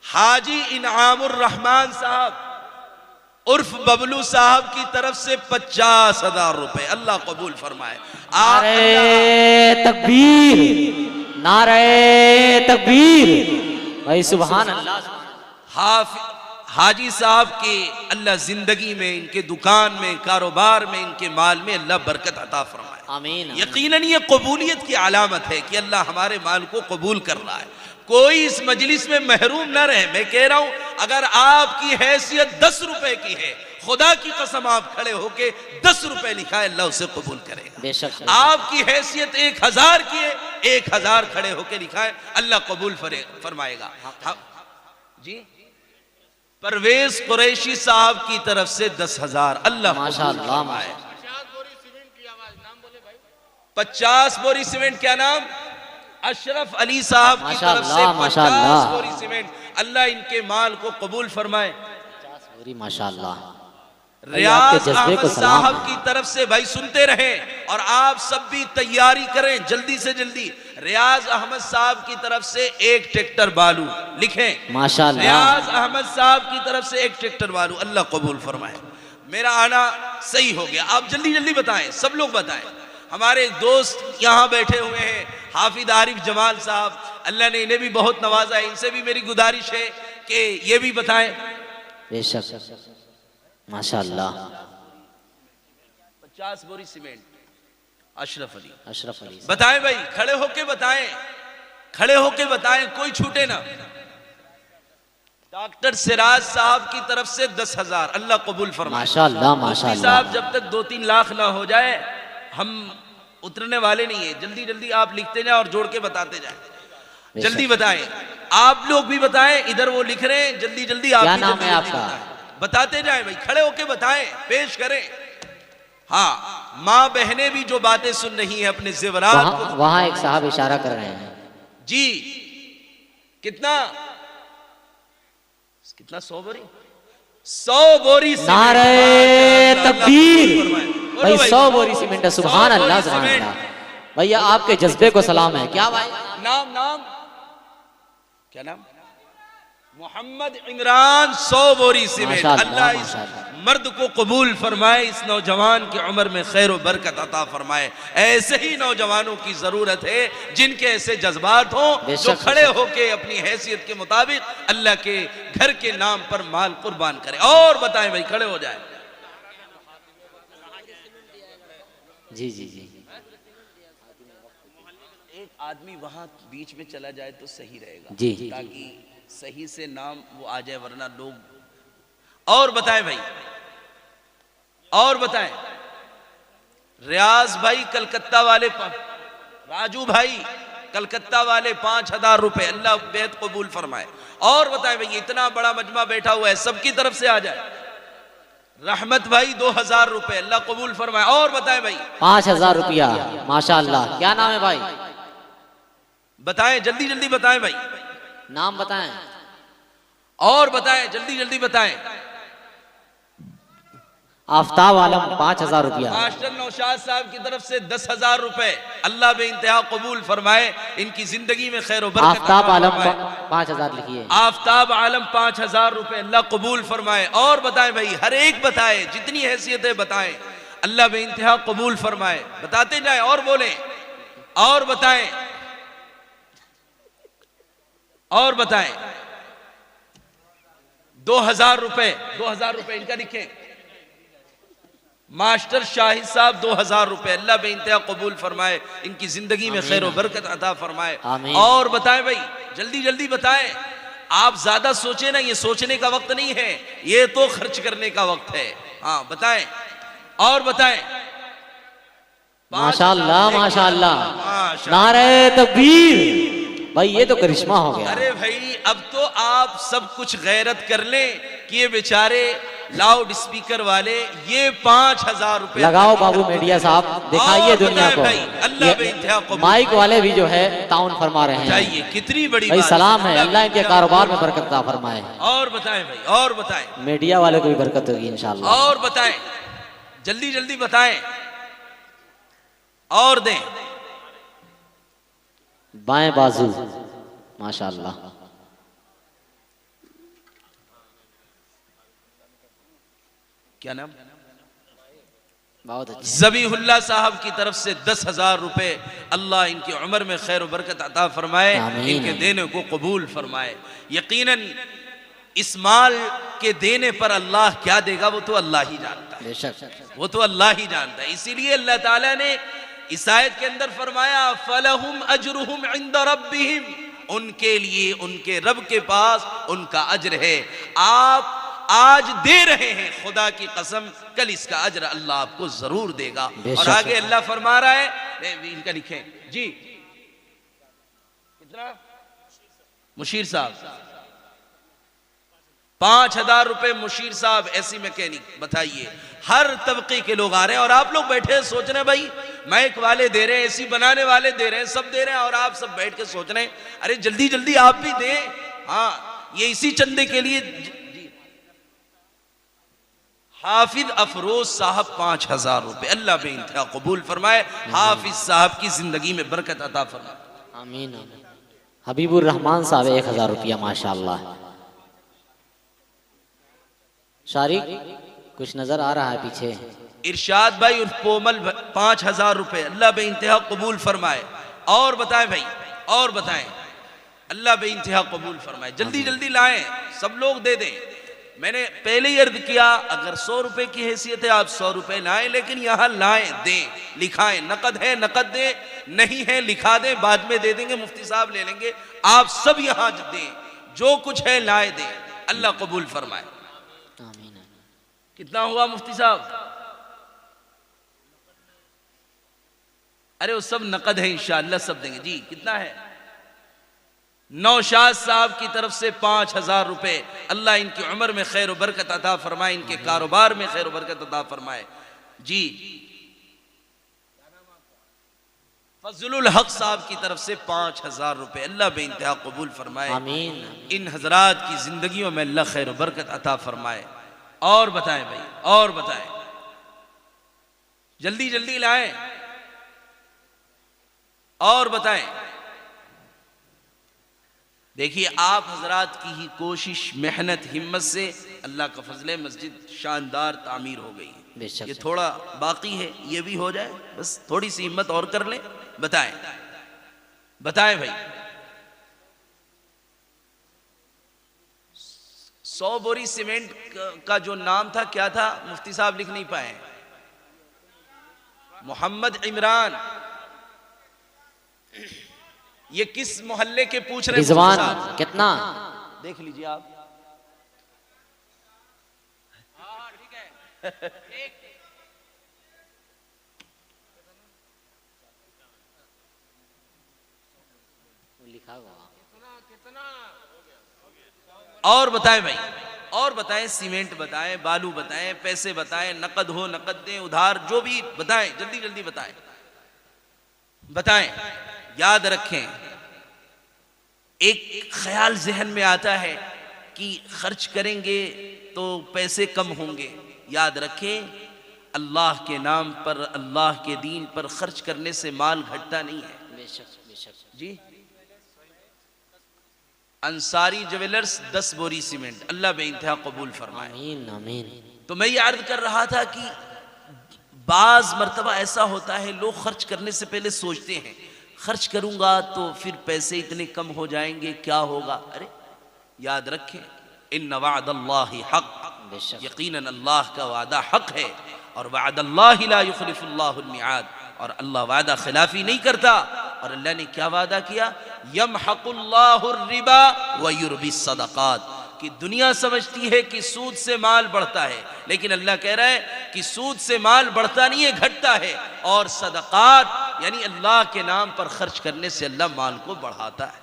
हाजी इनामुर रहमान साहब उर्फ बबलू साहब की तरफ से 50,000 रुपए, अल्लाह कबूल फरमाए। नारे तकबीर, नारे तकबीर, भाई सुभान अल्लाह। हाजी साहब के अल्लाह जिंदगी में, इनके दुकान में, कारोबार में, इनके माल में अल्लाह बरकत अता फरमाए, आमीन। यकीनन ये कबूलियत की अलामत है कि अल्लाह हमारे माल को कबूल कर रहा है। कोई इस मजलिस में महरूम न रहे। मैं कह रहा हूं अगर आपकी हैसियत 10 रुपए की है, खुदा की कसम आप खड़े होके 10 रुपए लिखा है, अल्लाह उसे कबूल करेगा। बेशक। आपकी हैसियत 1,000 की है, 1,000 खड़े होके लिखा है, अल्लाह कबूल फरमाएगा। जी परवेज कुरैशी साहब की तरफ से 10,000, अल्लाह माशाअल्लाह। 50 बोरी सीमेंट, क्या नाम, अशरफ अली साहब की तरफ से 50 बोरी सीमेंट, अल्लाह इनके माल को कबूल फरमाए। माशाअल्लाह। रियाज अहमद साहब की तरफ से, भाई सुनते रहे और आप सब भी तैयारी करें जल्दी से जल्दी। रियाज अहमद साहब की तरफ से 1 ट्रैक्टर बालू लिखें, माशाअल्लाह। रियाज अहमद साहब की तरफ से 1 ट्रैक्टर बालू, अल्लाह कबूल फरमाए। मेरा आना सही हो गया, आप जल्दी जल्दी बताएं, सब लोग बताएं। हमारे दोस्त यहाँ बैठे हुए हैं, हाफिज आरिफ जमाल साहब, अल्लाह ने इन्हें भी बहुत नवाजा है, इनसे भी मेरी गुजारिश है कि ये भी बताएं। बेशक, माशाअल्लाह। 50 बोरी सीमेंट, अशरफ अली, अशरफ अली बताएं भाई, खड़े होके बताएं, खड़े होके बताएं, कोई छूटे ना। डॉक्टर सिराज साहब की तरफ से 10,000, अल्लाह कबूल फरमाए। माशाअल्लाह, माशाअल्लाह। साहब जब तक 2-3 लाख ना हो जाए हम उतरने वाले नहीं है, जल्दी जल्दी आप लिखते जाए और जोड़ के बताते जाए। जल्दी बताएं, आप लोग भी बताएं, इधर वो लिख रहे हैं, जल्दी जल्दी आप क्या नाम है आपका? बताते जाए भाई, खड़े होके बताएं, पेश करें। हाँ, माँ बहनें भी जो बातें सुन रही हैं अपने जेवरात को, वहां एक साहब इशारा कर रहे हैं जी। कितना 100 बोरी, 100 बोरी। नारे तकबीर, भाई 100 बोरी सीमेंट है, सुभान अल्लाह, सुभान अल्लाह। भैया आपके जज्बे को सलाम है। क्या भाई नाम, नाम क्या नाम? मोहम्मद इमरान। 100 बोरी सीमेंट, अल्लाह इस मर्द को कबूल फरमाए, इस नौजवान की उम्र में खैर व बरकत अता फरमाए। ऐसे ही नौजवानों की जरूरत है जिनके ऐसे जज्बात हों, जो खड़े होके अपनी हैसियत के मुताबिक अल्लाह के घर के नाम पर माल कुर्बान करें। और बताएं भाई, खड़े हो जाए। जी जी जी। एक आदमी वहां बीच में चला जाए तो सही रहेगा जी, ताकि सही से नाम वो आ जाए, वरना लोग। और बताएं भाई, और बताएं। रियाज भाई कलकत्ता वाले, राजू भाई कलकत्ता वाले 5,000 रुपए, अल्लाह बेहद कबूल फरमाए। और बताएं भाई, इतना बड़ा मजमा बैठा हुआ है, सबकी तरफ से आ जाए। रहमत भाई 2,000 रुपए, अल्लाह कबूल फरमाए। और बताएं भाई, 5,000 रुपया, माशाअल्लाह। क्या नाम है भाई? बताएं, जल्दी जल्दी बताएं भाई, नाम बताएं। और बताएं, जल्दी जल्दी बताएं। आफ्ताब आलम 5,000 रुपया। मास्टर नौशाद साहब की तरफ से 10,000 रुपए, अल्लाह बे इंतहा कबूल फरमाए, इनकी जिंदगी में खैर बरकत। आफ्ताब आलम 5,000 लिखिए। आफ्ताब आलम 5,000 रुपए, अल्लाह कबूल फरमाए। और बताएं भाई, हर एक बताएं, जितनी हैसियत है बताएं। अल्लाह बेइंतहा कबूल फरमाए। बताते जाए और बोले और बताएं और बताएं। 2000 रुपए, 2000 रुपए इनका लिखें। मास्टर शाहिद साहब 2000 रुपए। अल्लाह बेइंतहा कबूल फरमाए, इनकी जिंदगी में खैर व बरकत अता फरमाए। और बताएं भाई, जल्दी जल्दी बताएं। आप ज्यादा सोचे ना, ये सोचने का वक्त नहीं है, ये तो खर्च करने का वक्त है। हाँ बताएं और बताएं। माशाअल्लाह माशाअल्लाह, नारे तकबीर। भाई ये तो करिश्मा हो गया। अरे भाई अब तो आप सब कुछ गैरत कर लें कि ये बेचारे लाउड स्पीकर वाले ये 5000 रुपए लगाओ बाबू मीडिया साहब, दिखाइए दुनिया को। अल्लाह बेइंतहा कबूल। माइक वाले भी जो है ताउन फरमा रहे हैं। चाहिए कितनी बड़ी भाई बात। सलाम है, अल्लाह इनके कारोबार में बरकत अता फरमाए। और बताएं भाई और बताएं। मीडिया वाले को भी बरकत होगी इंशाअल्लाह। और बताएं, जल्दी जल्दी बताएं और दें। बाएं बाजू माशाअल्लाह। क्या नाम? बहुत अच्छा। ज़बीहुल्लाह साहब की तरफ से 10,000 रुपए। अल्लाह इनकी उम्र में खैर व बरकत अता फरमाए, इनके देने को कबूल फरमाए। यकीनन इस माल के देने पर अल्लाह क्या देगा वो तो अल्लाह ही जानता है, वो तो अल्लाह ही जानता है। इसीलिए अल्लाह ताला ने इस आयत के अंदर फरमाया फलहुम अजरुहुम इंद रब्बिहिम, उनके लिए उनके रब के पास उनका अज्र है। आप आज दे रहे हैं, खुदा की कसम कल इसका अज्र अल्लाह आपको जरूर देगा। और आगे अल्लाह फरमा रहा है, इनका लिखें जी कितना? मुशीर साहब 5000 रुपए। मुशीर साहब ऐसी मैकेनिक, बताइए हर तबके के लोग आ रहे हैं और आप लोग बैठे सोच रहे हैं भाई माइक वाले दे रहे हैं, एसी बनाने वाले दे रहे हैं, सब दे रहे हैं और आप सब बैठ के सोच रहे हैं अरे जल्दी जल्दी आप भी दें। हाँ ये इसी चंदे के लिए। हाफिज अफरोज साहब 5000 रुपए। अल्लाह बेइंतहा कबूल फरमाए, हाफिज साहब की जिंदगी में बरकत अता फरमाए। आमीन। हबीबुर रहमान साहब 1000 रुपया माशाअल्लाह। शारिक कुछ नजर आ रहा है पीछे? इरशाद भाई उर्फ कोमल 5000 रुपए। अल्लाह बेइंतहा कबूल फरमाए। और बताएं भाई और बताएं, अल्लाह बेइंतहा कबूल फरमाए। जल्दी जल्दी लाएं, सब लोग दे दें। मैंने पहले ही अर्ज किया अगर 100 रुपए की हैसियत है आप 100 रुपए लाएं, लेकिन यहां लाएं, दें, लिखाएं। नकद है नकद दें, नहीं है लिखा दें, बाद में दे देंगे, मुफ्ती साहब ले लेंगे। आप सब यहां दें, जो कुछ है लाए दें। अल्लाह कबूल फरमाए। कितना हुआ मुफ्ती साहब? अरे वो सब नकद है इंशाअल्लाह सब देंगे जी। कितना है? नौशाद साहब की तरफ से 5000 रुपए। अल्लाह इनकी उम्र में खैर व बरकत अता फरमाए, इनके कारोबार में खैर व बरकत अता फरमाए जी। फजलुल हक साहब की तरफ से 5000 रुपए। अल्लाह बेइंतहा कबूल फरमाए। आमीन। इन हजरात की जिंदगियों में अल्लाह खैर व बरकत अता फरमाए। और बताएं भाई और बताएं, जल्दी जल्दी लाएं और बताएं। देखिए आप हजरात की ही कोशिश, मेहनत, हिम्मत से अल्लाह का फजल मस्जिद शानदार तामीर हो गई है। ये थोड़ा बाकी है, ये भी हो जाए, बस थोड़ी सी हिम्मत और कर लें। बताएं बताएं भाई। 100 बोरी सीमेंट का जो नाम था क्या था? मुफ्ती साहब लिख नहीं पाए। मोहम्मद इमरान। ये किस मोहल्ले के पूछ रहे हैं? कितना देख लीजिए आप। लिखा हुआ। और बताएं भाई और बताएं, सीमेंट बताएं, बालू बताएं, पैसे बताएं, नकद हो नकद दें, उधार, जो भी बताएं, जल्दी जल्दी बताएं बताएं। याद रखें, एक ख्याल जहन में आता है कि खर्च करेंगे तो पैसे कम होंगे। याद रखें अल्लाह के नाम पर, अल्लाह के दीन पर खर्च करने से माल घटता नहीं है। बेशक जी। अंसारी ज्वेलर्स 10 बोरी सीमेंट। अल्लाह बेइंतहा कबूल फरमाए। आमीन आमीन। तो मैं ये अर्ज कर रहा था कि बाज मर्तबा ऐसा होता है, लोग खर्च करने से पहले सोचते हैं खर्च करूंगा तो फिर पैसे इतने कम हो जाएंगे, क्या होगा। अरे याद रखें, इन्ना वअदल्लाहि हक़, यकीनन अल्लाह का वादा हक है, और वअदल्लाहि ला युखलिफुल्लाहुल मिआद, और अल्लाह वादा खिलाफी नहीं करता। और अल्लाह ने क्या वादा किया, यमहकुल्लाहुर रिबा व युरबिस सदक़ात, कि दुनिया समझती है कि सूद से माल बढ़ता है, लेकिन अल्लाह कह रहा है कि सूद से माल बढ़ता नहीं है, घटता है, और सदक़ात यानी अल्लाह के नाम पर खर्च करने से अल्लाह माल को बढ़ाता है।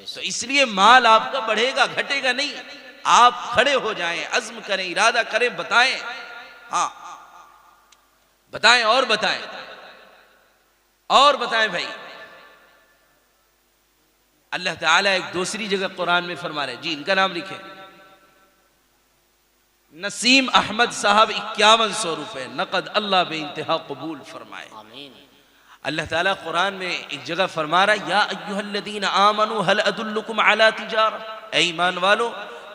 तो इसलिए माल आपका बढ़ेगा, घटेगा नहीं। आप खड़े हो जाएं, अज़्म करें, इरादा करें, बताएं, हाँ बताएं और बताएं और बताएं भाई। अल्लाह ताला एक दूसरी जगह कुरान में फरमा रहे, जी इनका नाम लिखें, नसीम अहमद साहब 5100 रुपए नकद, अल्लाह बेइंतहा कबूल फरमाए। अल्लाह ताला कुरान में एक जगह फरमा रहा, या अय्युहल्लज़ीना आमनू हल अदुल्लुकुम अला तिजारा, ऐ ईमान वालो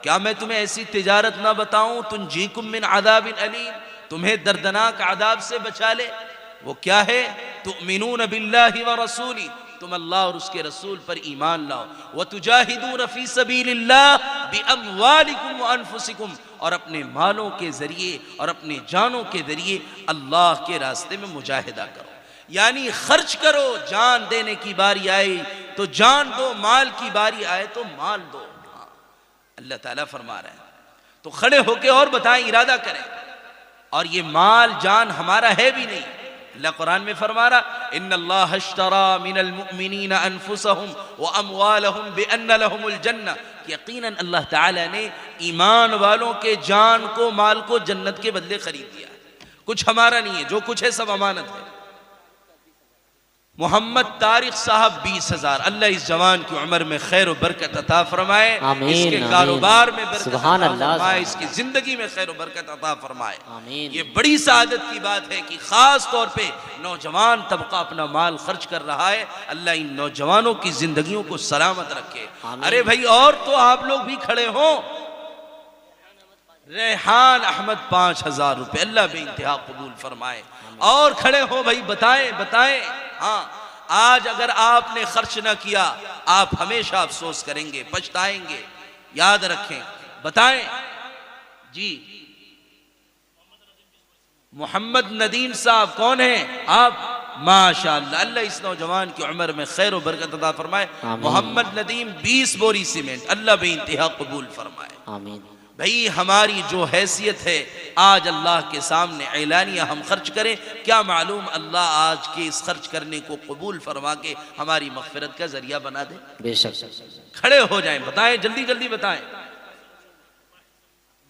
क्या मैं तुम्हें ऐसी तिजारत ना बताऊं, तुंजीकुम मिन अज़ाबिन अलीम, तुम्हें दर्दनाक अज़ाब से बचा ले। वो क्या है, तुमिनून बिल्लाहि व रसूली, तुम अल्लाह और उसके रसूल पर ईमान लाओ, व तुजाहिदून फी सबीलिल्लाह बिअमवालिकुम व अनफुसिकुम, और अपने मालों के जरिए और अपने जानों के जरिए अल्लाह के रास्ते में मुजाहिदा करो, यानी खर्च करो। जान देने की बारी आई तो जान दो, माल की बारी आए तो माल दो। अल्लाह ताला फरमा रहे हैं, तो खड़े होके और बताएं, इरादा करें। और ये माल जान हमारा है भी नहीं। अल्लाह कुरान में फरमा रहा, इन्नल्लाह अश्तरा मिनल मुअमिनीना अनफुसहुम व अमवालहुम बिअन्न लहुमुल जन्नह, यकीनन अल्लाह ताला ने ईमान वालों के जान को, माल को जन्नत के बदले खरीद दिया। कुछ हमारा नहीं है, जो कुछ है सब अमानत है। मोहम्मद तारिक साहब 20,000, अल्लाह इस जवान की उम्र में खैर और बरकत अता फरमाए, इसके कारोबार में बरकत अता फरमाए, इसकी जिंदगी में खैर और बरकत अता फरमाए। ये बड़ी सआदत की बात है कि खास तौर पे नौजवान तबका अपना माल खर्च कर रहा है। अल्लाह इन नौजवानों की जिंदगियों को सलामत रखे। अरे भाई, और तो आप लोग भी खड़े हो। रेहान अहमद 5,000 रुपए, अल्लाह बेइंतहा कबूल फरमाए। और खड़े हो भाई, बताएं बताएं। हाँ, आज अगर आपने खर्च ना किया, आप हमेशा अफसोस करेंगे, पछताएंगे, याद रखें। बताएं जी। मोहम्मद नदीम साहब कौन है आप? माशाअल्लाह, अल्लाह इस नौजवान की उम्र में खैर और बरकत अता फरमाए। मोहम्मद नदीम 20 बोरी सीमेंट, अल्लाह बेइंतहा कबूल फरमाए। आमीन। भाई, हमारी जो हैसियत है आज अल्लाह के सामने ऐलानिया हम खर्च करें, क्या मालूम अल्लाह आज के इस खर्च करने को कबूल फरमा के हमारी मग़फ़िरत का जरिया बना दे। बेशक। खड़े हो जाएं, बताएं, जल्दी जल्दी बताएं।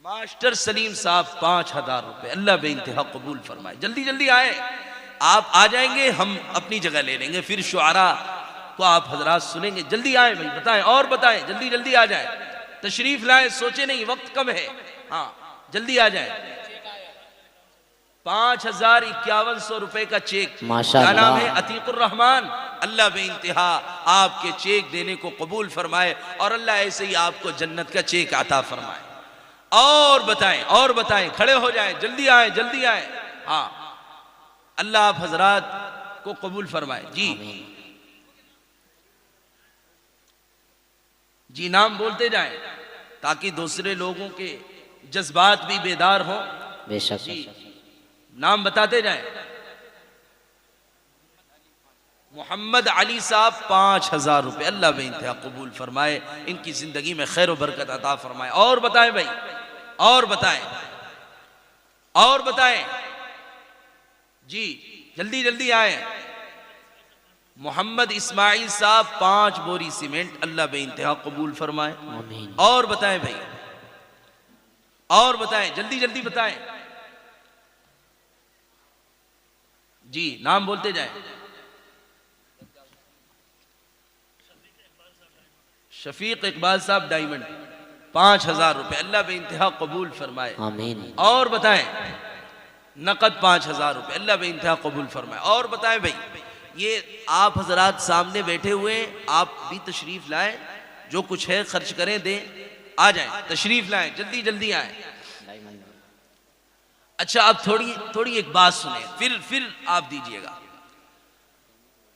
मास्टर सलीम साहब 5,000 रुपए, अल्लाह बेइंतहा कबूल फरमाए। जल्दी जल्दी आए, आप आ जाएंगे, हम अपनी जगह ले लेंगे, फिर शुआरा को आप हजरात सुनेंगे। जल्दी आए भाई, बताएं और बताएं, जल्दी जल्दी आ जाए, तशरीफ लाए, सोचे नहीं, वक्त कम है। हाँ, जल्दी आ जाए। 5,5100 रुपए का चेक, क्या नाम है? अतीकुर रहमान, अल्लाह बेइंतहा आपके चेक देने को कबूल फरमाए, और अल्लाह ऐसे ही आपको जन्नत का चेक अता फरमाए। और बताएं और बताएं, खड़े हो जाएं, जल्दी आए जल्दी आए। हाँ, अल्लाह आप हजरात को कबूल फरमाए। जी जी, नाम बोलते जाएं ताकि दूसरे लोगों के जज्बात भी बेदार हों। बेशक। जी, नाम बताते जाएं। मोहम्मद अली साहब 5,000 रुपए, अल्लाह बेइंतहा कबूल फरमाए, इनकी जिंदगी में खैर और बरकत अता फरमाए। और बताएं भाई, और बताएं और बताएं। जी, जल्दी जल्दी आए। मोहम्मद इस्माइल साहब 5 बोरी सीमेंट, अल्लाह बेइंतहा कबूल फरमाए। और बताएं भाई, और बताएं, जल्दी जल्दी बताएं। जी, नाम बोलते जाएं। शफीक इकबाल साहब डायमंड 5,000 रुपए, अल्लाह बेइंतहा कबूल फरमाए। आमीन। और बताएं, नकद 5,000 रुपए, अल्लाह बेइंतहा कबूल फरमाए। और बताएं भाई, ये आप हजरात सामने बैठे हुए, आप भी तशरीफ लाएं, जो कुछ है खर्च करें, दें, आ जाएं, तशरीफ लाएं, जल्दी जल्दी आएं। अच्छा, अब थोड़ी एक बात सुने, फिर आप दीजिएगा।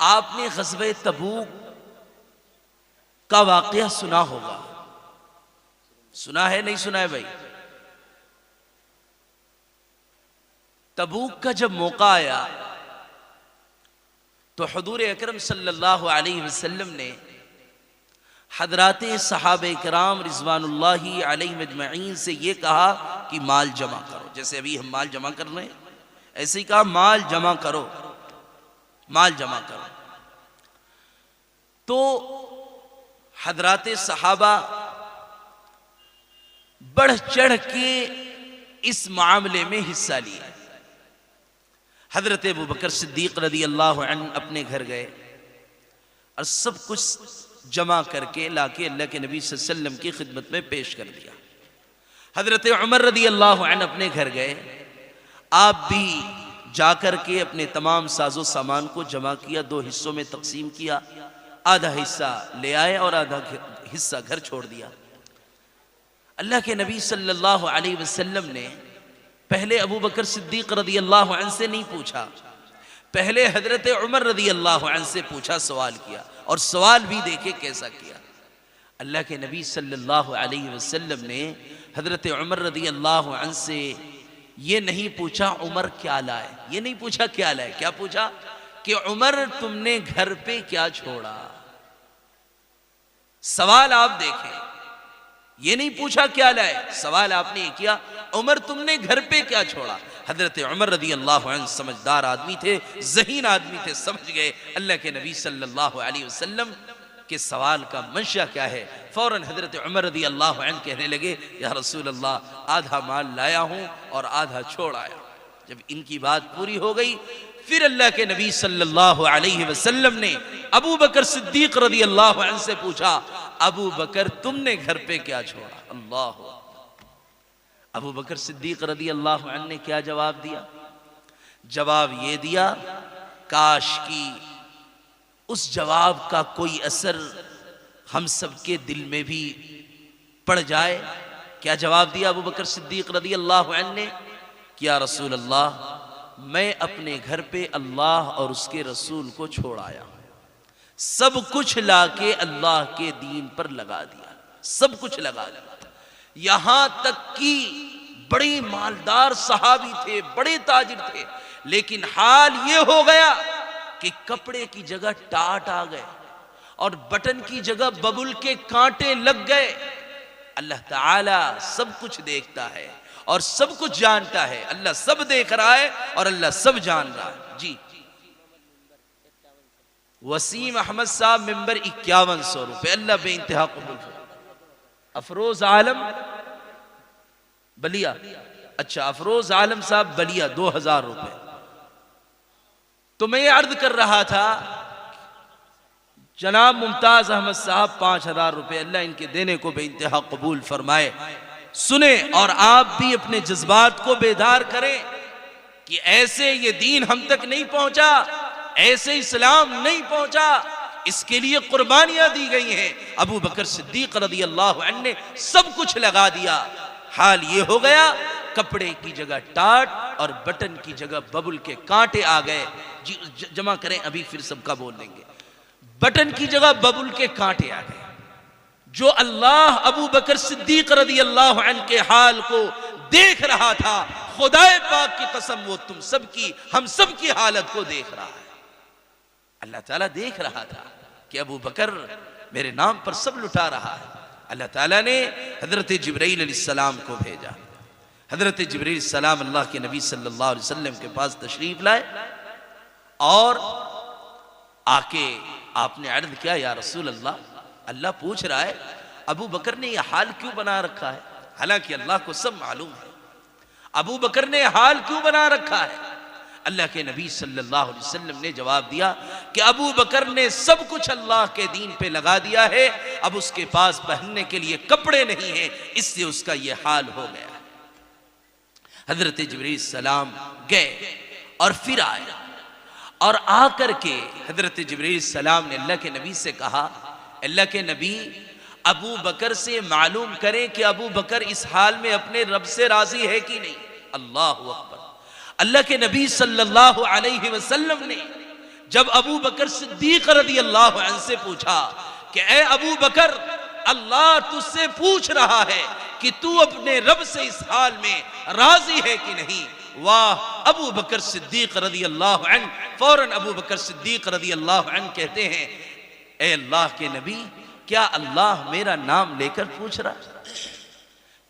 आपने ग़ज़वे तबूक का वाक़या सुना होगा, सुना है नहीं सुना है भाई? तबूक का जब मौका आया तो हुज़ूर अकरम सल्लल्लाहु अलैहि वसल्लम ने हज़राते सहाबे किराम रिज़वानुल्लाहि अलैहिम अजमईन से ये कहा कि माल जमा करो। जैसे अभी हम माल जमा कर रहे हैं, ऐसे ही कहा माल जमा करो, माल जमा करो। तो हज़राते सहाबा बढ़ चढ़ के इस मामले में हिस्सा लिया। हज़रत अबू बकर सिद्दीक़ रज़ी अल्लाहु अन्हु अपने घर गए और सब कुछ जमा करके लाके अल्लाह के नबी सल्लल्लाहु अलैहि वसल्लम की खिदमत में पेश कर दिया। हज़रत उमर रज़ी अल्लाहु अन्हु अपने घर गए, आप भी जाकर के अपने तमाम साजो सामान को जमा किया, 2 हिस्सों में तकसीम किया, आधा हिस्सा ले आए और आधा हिस्सा घर छोड़ दिया। अल्लाह के नबी सल्लल्लाहु अलैहि वसल्लम ने पहले अबू बकर सिद्दीक़ रज़ी अल्लाहु अन्हु से नहीं पूछा, पहले हज़रत उमर रज़ी अल्लाहु अन्हु से पूछा, सवाल किया, और सवाल भी देखे कैसा किया। अल्लाह के नबी सल्लल्लाहु अलैहि वसल्लम ने हज़रत उमर रज़ी अल्लाहु अन्हु से ये नहीं पूछा उमर क्या लाए, ये नहीं पूछा क्या लाए, क्या पूछा कि उमर तुमने घर पे क्या छोड़ा। सवाल आप देखें, ये नहीं पूछा क्या लाए, सवाल आपने ये किया उमर तुमने घर पे क्या छोड़ा। हजरत उमर रज़ी अल्लाहु अन्हु समझदार आदमी थे, ज़हीन आदमी थे, समझ गए अल्लाह के नबी सल्लल्लाहु अलैहि वसल्लम के सवाल का मंशा क्या है। फौरन हजरत उमर रज़ी अल्लाहु अन्हु कहने लगे, या रसूल अल्लाह, आधा माल लाया हूं और आधा छोड़ आया। जब इनकी बात पूरी हो गई, फिर अल्लाह के नबी सल्लल्लाहु अलैहि वसल्लम ने अबू बकर सिद्दीक़ रज़ी अल्लाहु अन्हु से पूछा, अबू बकर तुमने घर पे क्या छोड़ा। अल्लाह, अबू बकर सिद्दीक़ रज़ी अल्लाहु अन्हु ने क्या जवाब दिया? जवाब ये दिया, काश की उस जवाब का कोई असर हम सब के दिल में भी पड़ जाए। क्या जवाब दिया अबू बकर सिद्दीक़ रज़ी अल्लाहु अन्हु ने? क्या रसूल अल्लाह, मैं अपने घर पे अल्लाह और उसके रसूल को छोड़ आया, सब कुछ लाके अल्लाह के दीन पर लगा दिया, सब कुछ लगा दिया। यहां तक कि बड़े मालदार सहाबी थे, बड़े ताजिर थे, लेकिन हाल ये हो गया कि कपड़े की जगह टाट आ गए और बटन की जगह बबुल के कांटे लग गए। अल्लाह ताला सब कुछ देखता है और सब कुछ जानता है। अल्लाह सब देख रहा है और अल्लाह सब जान रहा है। जी, वसीम अहमद साहब मेंबर 5100 रुपए, अल्लाह बे इंतहा कबूल करे। अफरोज आलम बलिया, अच्छा अफरोज आलम साहब बलिया 2000 रुपए। तो मैं ये अर्ज कर रहा था, जनाब मुमताज अहमद साहब 5000 रुपए, अल्लाह इनके देने को बे इंतहा कबूल फरमाए। सुने और आप भी अपने जज्बात को बेदार करें कि ऐसे ये दीन हम तक नहीं पहुंचा, ऐसे इस्लाम नहीं पहुंचा, इसके लिए कुर्बानियां दी गई हैं। अबू बकर सिद्दीक़ रज़ी अल्लाहु अन्हु ने सब कुछ लगा दिया। हाल ये हो गया, कपड़े की जगह टाट और बटन की जगह बबुल के कांटे आ गए। जी जमा करें, अभी फिर सबका बोल देंगे। बटन की जगह बबुल के कांटे आ गए। जो अल्लाह अबू बकर सिद्दीक़ रज़ी अल्लाहु अन्हु के हाल को देख रहा था, खुदाए पाक की कसम वो तुम सबकी, हम सब की हालत को देख रहा है। अल्लाह ताला देख रहा था कि अबू बकर मेरे नाम पर सब लुटा रहा है। अल्लाह ताला ने हजरत जिब्रील अलैहिस्सलाम को भेजा। हजरत जिब्रील अलैहिस्सलाम अल्लाह के नबी सल्लल्लाहु अलैहि वसल्लम के पास तशरीफ लाए और आके आपने अर्ज किया, या रसूल अल्लाह, अल्लाह पूछ रहा है अबू बकर ने यह हाल क्यों बना रखा है। हालांकि अल्लाह को सब मालूम है अबू बकर ने हाल क्यों बना रखा है। अल्लाह के नबी सल्लल्लाहु अलैहि वसल्लम ने जवाब दिया कि अबू बकर ने सब कुछ अल्लाह के दीन पे लगा दिया है, अब उसके पास पहनने के लिए कपड़े नहीं है, इससे उसका यह हाल हो गया। हजरत जिब्रील सलाम गए और फिर आए और आकर के हजरत जिब्रील सलाम ने अल्लाह के नबी से कहा, अल्लाह के नबी अबू बकर से मालूम करें कि अबू बकर इस हाल में अपने रब से राजी है कि नहीं। अल्लाह अकबर। अल्लाह के नबी सल्लल्लाहु अलैहि वसल्लम ने जब अबू बकर सिद्दीक रज़ी अल्लाह अन्हु से पूछा कि ए अबू बकर, अल्लाह तुझसे पूछ रहा है कि तू अपने रब से इस हाल में राजी है कि नहीं। वाह, अबू बकर सिद्दीक रज़ी अल्लाह अन्हु, फौरन अबू बकर सिद्दीक रज़ी अल्लाह अन्हु कहते हैं, ए अल्लाह के नबी, क्या अल्लाह मेरा नाम लेकर पूछ रहा है?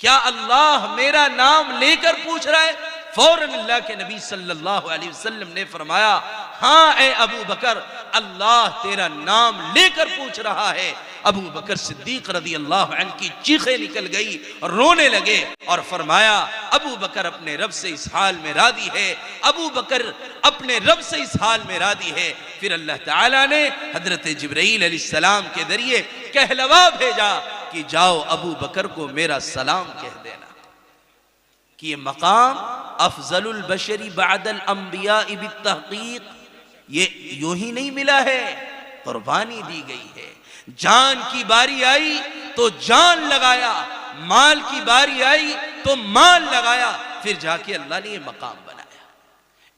क्या अल्लाह मेरा नाम लेकर पूछ रहा है? फौरन अल्लाह के नबी सल्लल्लाहु अलैहि वसल्लम ने फरमाया, हाँ ए अबू बकर, अल्लाह तेरा नाम लेकर पूछ रहा है। अबू बकर सिद्दीक रज़ी अल्लाह अन्हु की चीखें निकल गई, रोने लगे और फरमाया, अबू बकर अपने रब से इस हाल में राजी है, अबू बकर अपने रब से इस हाल में राजी है। फिर अल्लाह ताला ने हजरत जिब्राईल अलैहिस्सलाम के जरिए कहलवा भेजा कि जाओ अबू बकर को मेरा सलाम कह देना कि ये मकाम अफजलुल बशरी बअदल अंबिया बित्तहकीक, ये यूं ही नहीं मिला है, कुर्बानी दी गई है। जान की बारी आई तो जान लगाया, माल की बारी आई तो माल लगाया, फिर जाके अल्लाह ने ये मकाम बनाया।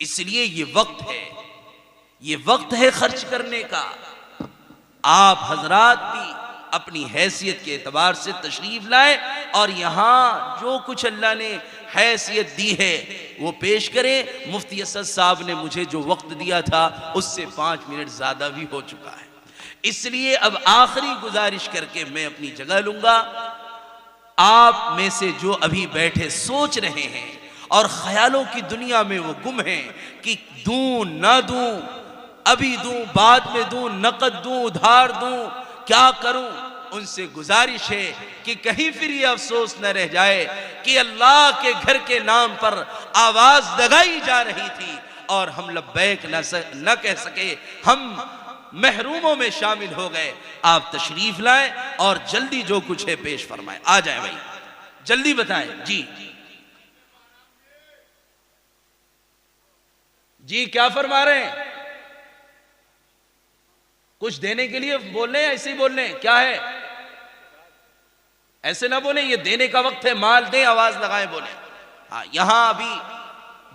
इसलिए ये वक्त है, ये वक्त है खर्च करने का। आप हजरात भी अपनी हैसियत के एतबार से तशरीफ लाए और यहाँ जो कुछ अल्लाह ने हैसियत दी है वो पेश करें। मुफ्ती असद साहब ने मुझे जो वक्त दिया था उससे 5 मिनट ज्यादा भी हो चुका है, इसलिए अब आखिरी गुजारिश करके मैं अपनी जगह लूंगा। आप में से जो अभी बैठे सोच रहे हैं और ख्यालों की दुनिया में वो गुम हैं कि दूं ना दूं, अभी दूं बाद में दूं, नकद दूं उधार दूं, क्या करूं, उनसे गुजारिश है कि कहीं फिर ये अफसोस न रह जाए कि अल्लाह के घर के नाम पर आवाज लगाई जा रही थी और हम लब्बैक न कह सके, हम महरूमों में शामिल हो गए। आप तशरीफ लाएं और जल्दी जो कुछ है पेश फरमाएं। आ जाए भाई, जल्दी बताएं। जी जी, क्या फरमा रहे हैं? कुछ देने के लिए बोल रहे हैं, ऐसे ही बोल रहे हैं? क्या है? ऐसे ना बोले, ये देने का वक्त है, माल दें, आवाज लगाएं, बोले। हाँ, यहां अभी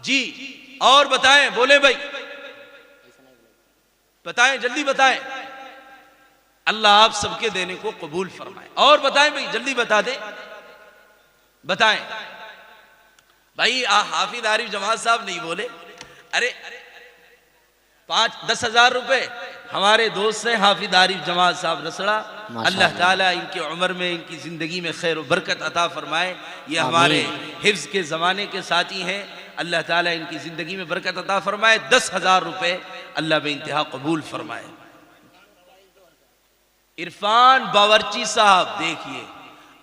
जी, और बताएं, बोले भाई, बताएं, जल्दी बताएं। अल्लाह आप सबके देने को कबूल फरमाए। और बताएं भाई, जल्दी बता दें, बताएं भाई। हाफिज आरिफ जमात साहब नहीं बोले। अरे 5-10 हजार रुपए हमारे दोस्त हैं हाफिज आरिफ जमात साहब रसड़ा, अल्लाह ताला इनकी उम्र में, इनकी जिंदगी में खैर और बरकत अता फरमाए। ये हमारे हिफ्ज के ज़माने के साथी हैं, अल्लाह ताला इनकी ज़िंदगी में बरकत अता फरमाए। 10,000 रुपए अल्लाह बेइंतहा कबूल फरमाए। इरफान बावर्ची साहब, देखिए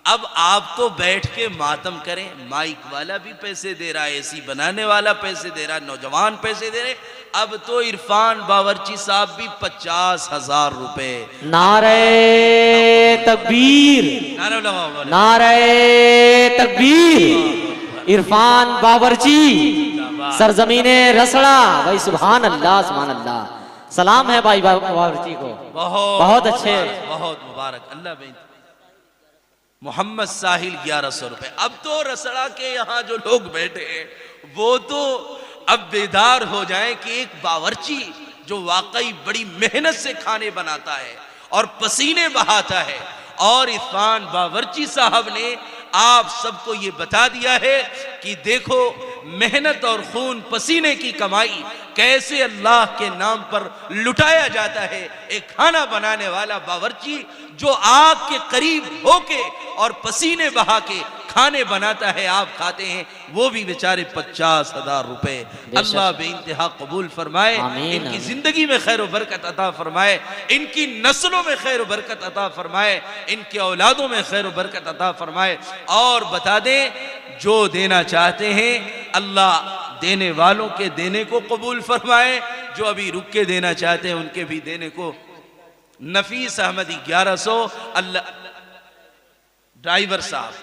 अब आप तो बैठ के मातम करें, माइक वाला भी पैसे दे रहा है, एसी बनाने वाला पैसे दे रहा है, नौजवान पैसे दे रहे, अब तो इरफान बावर्ची साहब भी 50,000 रुपए। नारे तकबीर, नारे तकबीर। इरफान बावर्ची, सरजमीने रसड़ा। भाई सुभान अल्लाह, सुभान अल्लाह। सलाम है भाई बावर्ची को, बहुत अच्छे, बहुत मुबारक। अल्लाह बेन मोहम्मद साहिल 1100 रुपए। अब तो रसड़ा के यहाँ जो लोग बैठे हैं वो तो अब बेदार हो जाए कि एक बावर्ची जो वाकई बड़ी मेहनत से खाने बनाता है और पसीने बहाता है, और इरफान बावर्ची साहब ने आप सबको ये बता दिया है कि देखो मेहनत और खून पसीने की कमाई कैसे अल्लाह के नाम पर लुटाया जाता है। एक खाना बनाने वाला बावर्ची जो आग के करीब होके और पसीने बहा के खाने बनाता है, आप खाते हैं, वो भी बेचारे 50,000 रुपए। अल्लाह बेइंतहा कबूल फरमाए, इनकी जिंदगी में खैर बरकत अता फरमाए, इनकी नस्लों में खैर बरकत अता फरमाए, इनके औलादों में खैर बरकत अता फरमाए। और बता दें, जो देना चाहते हैं अल्लाह देने वालों के देने को कबूल फरमाए, जो अभी रुक के देना चाहते हैं उनके भी देने को। नफीस अहमदी 1100। अल्लाह ड्राइवर साहब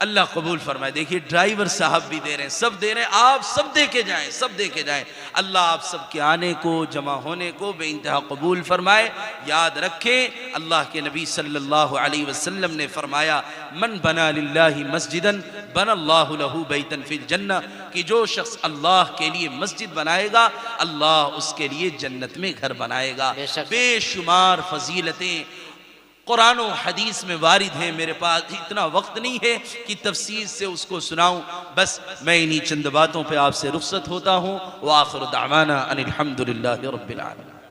अल्लाह कबूल फरमाए। देखिए ड्राइवर साहब भी दे रहे हैं, सब दे रहे हैं, आप सब दे के जाएं, सब दे के जाएं। अल्लाह आप सब के आने को, जमा होने को बेइंतहा कबूल फरमाए। याद रखें अल्लाह के नबी सल्लल्लाहु अलैहि वसल्लम ने फरमाया, मन बना लिल्लाहि मस्जिदन बनल्लाहु लहू बैतन फिल जन्नह, कि जो शख्स अल्लाह के लिए मस्जिद बनाएगा अल्लाह उसके लिए जन्नत में घर बनाएगा। बेशुमार फजीलतें कुरान और हदीस में वारिद हैं। मेरे पास इतना वक्त नहीं है कि तफसील से उसको सुनाऊं, बस मैं इन्हीं चंद बातों पे आपसे रुखसत होता हूँ। व आखिर दावाना अनिल हम्दुलिल्लाहि रब्बिल आलमीन।